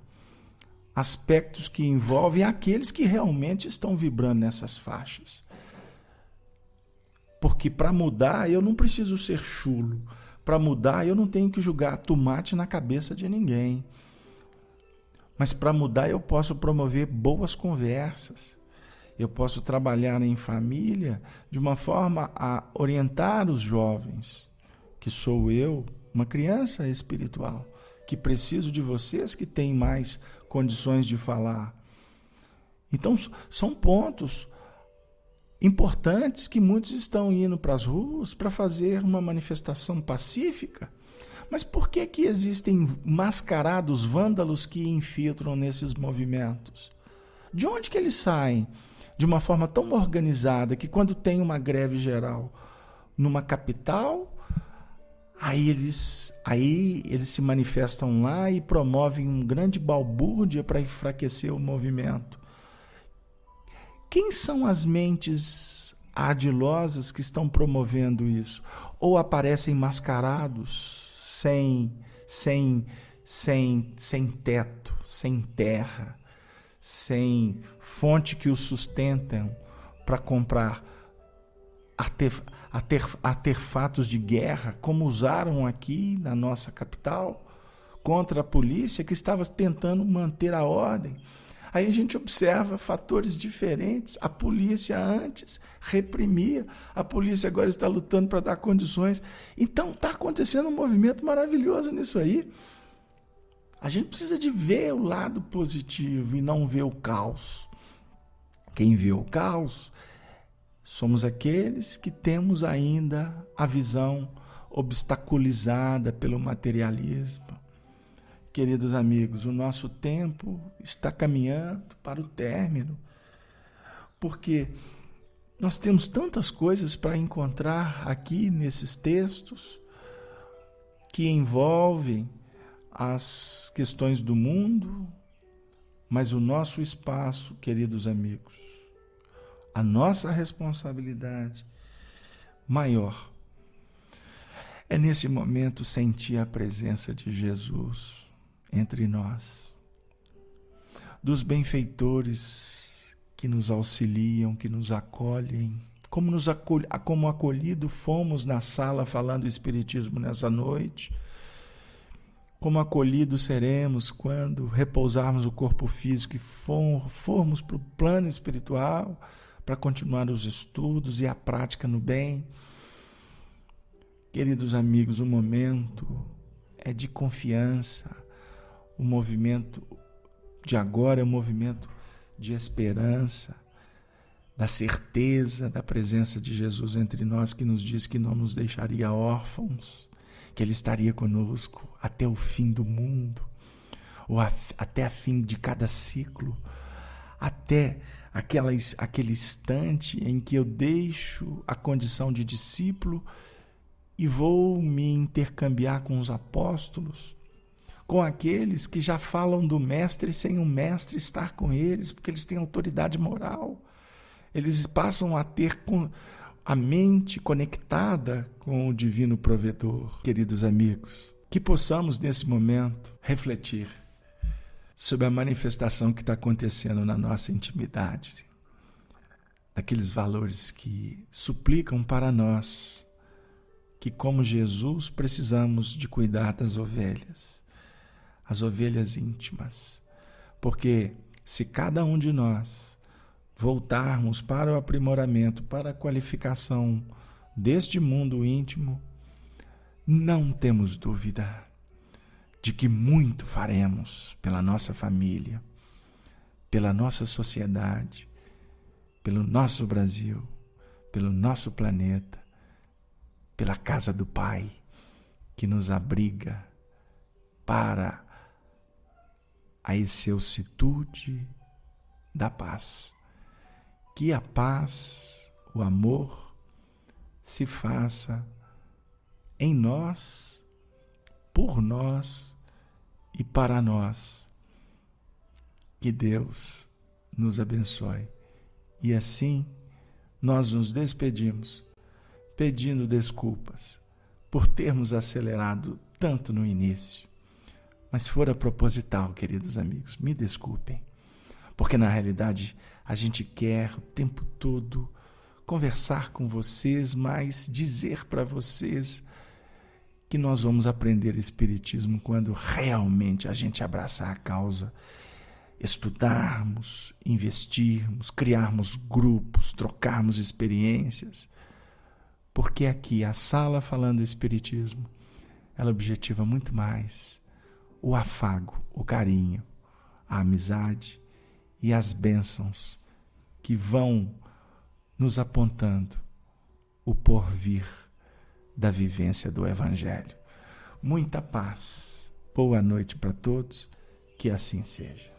aspectos que envolvem aqueles que realmente estão vibrando nessas faixas? Porque para mudar eu não preciso ser chulo. Para mudar, eu não tenho que jogar tomate na cabeça de ninguém. Mas para mudar, eu posso promover boas conversas. Eu posso trabalhar em família de uma forma a orientar os jovens, que sou eu, uma criança espiritual, que preciso de vocês que têm mais condições de falar. Então, são pontos importantes que muitos estão indo para as ruas para fazer uma manifestação pacífica. Mas por que existem mascarados vândalos que infiltram nesses movimentos? De onde que eles saem? De uma forma tão organizada que quando tem uma greve geral numa capital, aí eles se manifestam lá e promovem um grande balbúrdia para enfraquecer o movimento. Quem são as mentes ardilosas que estão promovendo isso? Ou aparecem mascarados, sem teto, sem terra, sem fonte que os sustentam para comprar artefatos de guerra, como usaram aqui na nossa capital, contra a polícia que estava tentando manter a ordem. Aí a gente observa fatores diferentes. A polícia antes reprimia, a polícia agora está lutando para dar condições. Então está acontecendo um movimento maravilhoso nisso aí. A gente precisa de ver o lado positivo e não ver o caos. Quem vê o caos somos aqueles que temos ainda a visão obstaculizada pelo materialismo. Queridos amigos, o nosso tempo está caminhando para o término, porque nós temos tantas coisas para encontrar aqui nesses textos que envolvem as questões do mundo, mas o nosso espaço, queridos amigos, a nossa responsabilidade maior é nesse momento sentir a presença de Jesus entre nós, dos benfeitores que nos auxiliam, que nos acolhem, como acolhido fomos na sala falando o Espiritismo nessa noite, como acolhidos seremos quando repousarmos o corpo físico e formos para o plano espiritual para continuar os estudos e a prática no bem. Queridos amigos, o momento é de confiança. O movimento de agora é um movimento de esperança, da certeza da presença de Jesus entre nós, que nos diz que não nos deixaria órfãos, que Ele estaria conosco até o fim do mundo, ou até a fim de cada ciclo, até aquele instante em que eu deixo a condição de discípulo e vou me intercambiar com os apóstolos, com aqueles que já falam do mestre sem o mestre estar com eles, porque eles têm autoridade moral. Eles passam a ter a mente conectada com o divino provedor. Queridos amigos, que possamos nesse momento refletir sobre a manifestação que está acontecendo na nossa intimidade, daqueles valores que suplicam para nós que, como Jesus, precisamos de cuidar das ovelhas, as ovelhas íntimas, porque se cada um de nós voltarmos para o aprimoramento, para a qualificação deste mundo íntimo, não temos dúvida de que muito faremos pela nossa família, pela nossa sociedade, pelo nosso Brasil, pelo nosso planeta, pela casa do Pai, que nos abriga para a excelsitude da paz. Que a paz, o amor, se faça em nós, por nós e para nós. Que Deus nos abençoe. E assim nós nos despedimos, pedindo desculpas por termos acelerado tanto no início. Mas fora proposital, queridos amigos, me desculpem, porque na realidade a gente quer o tempo todo conversar com vocês, mas dizer para vocês que nós vamos aprender Espiritismo quando realmente a gente abraçar a causa, estudarmos, investirmos, criarmos grupos, trocarmos experiências, porque aqui a sala falando Espiritismo, ela objetiva muito mais o afago, o carinho, a amizade e as bênçãos que vão nos apontando o porvir da vivência do Evangelho. Muita paz. Boa noite para todos. Que assim seja.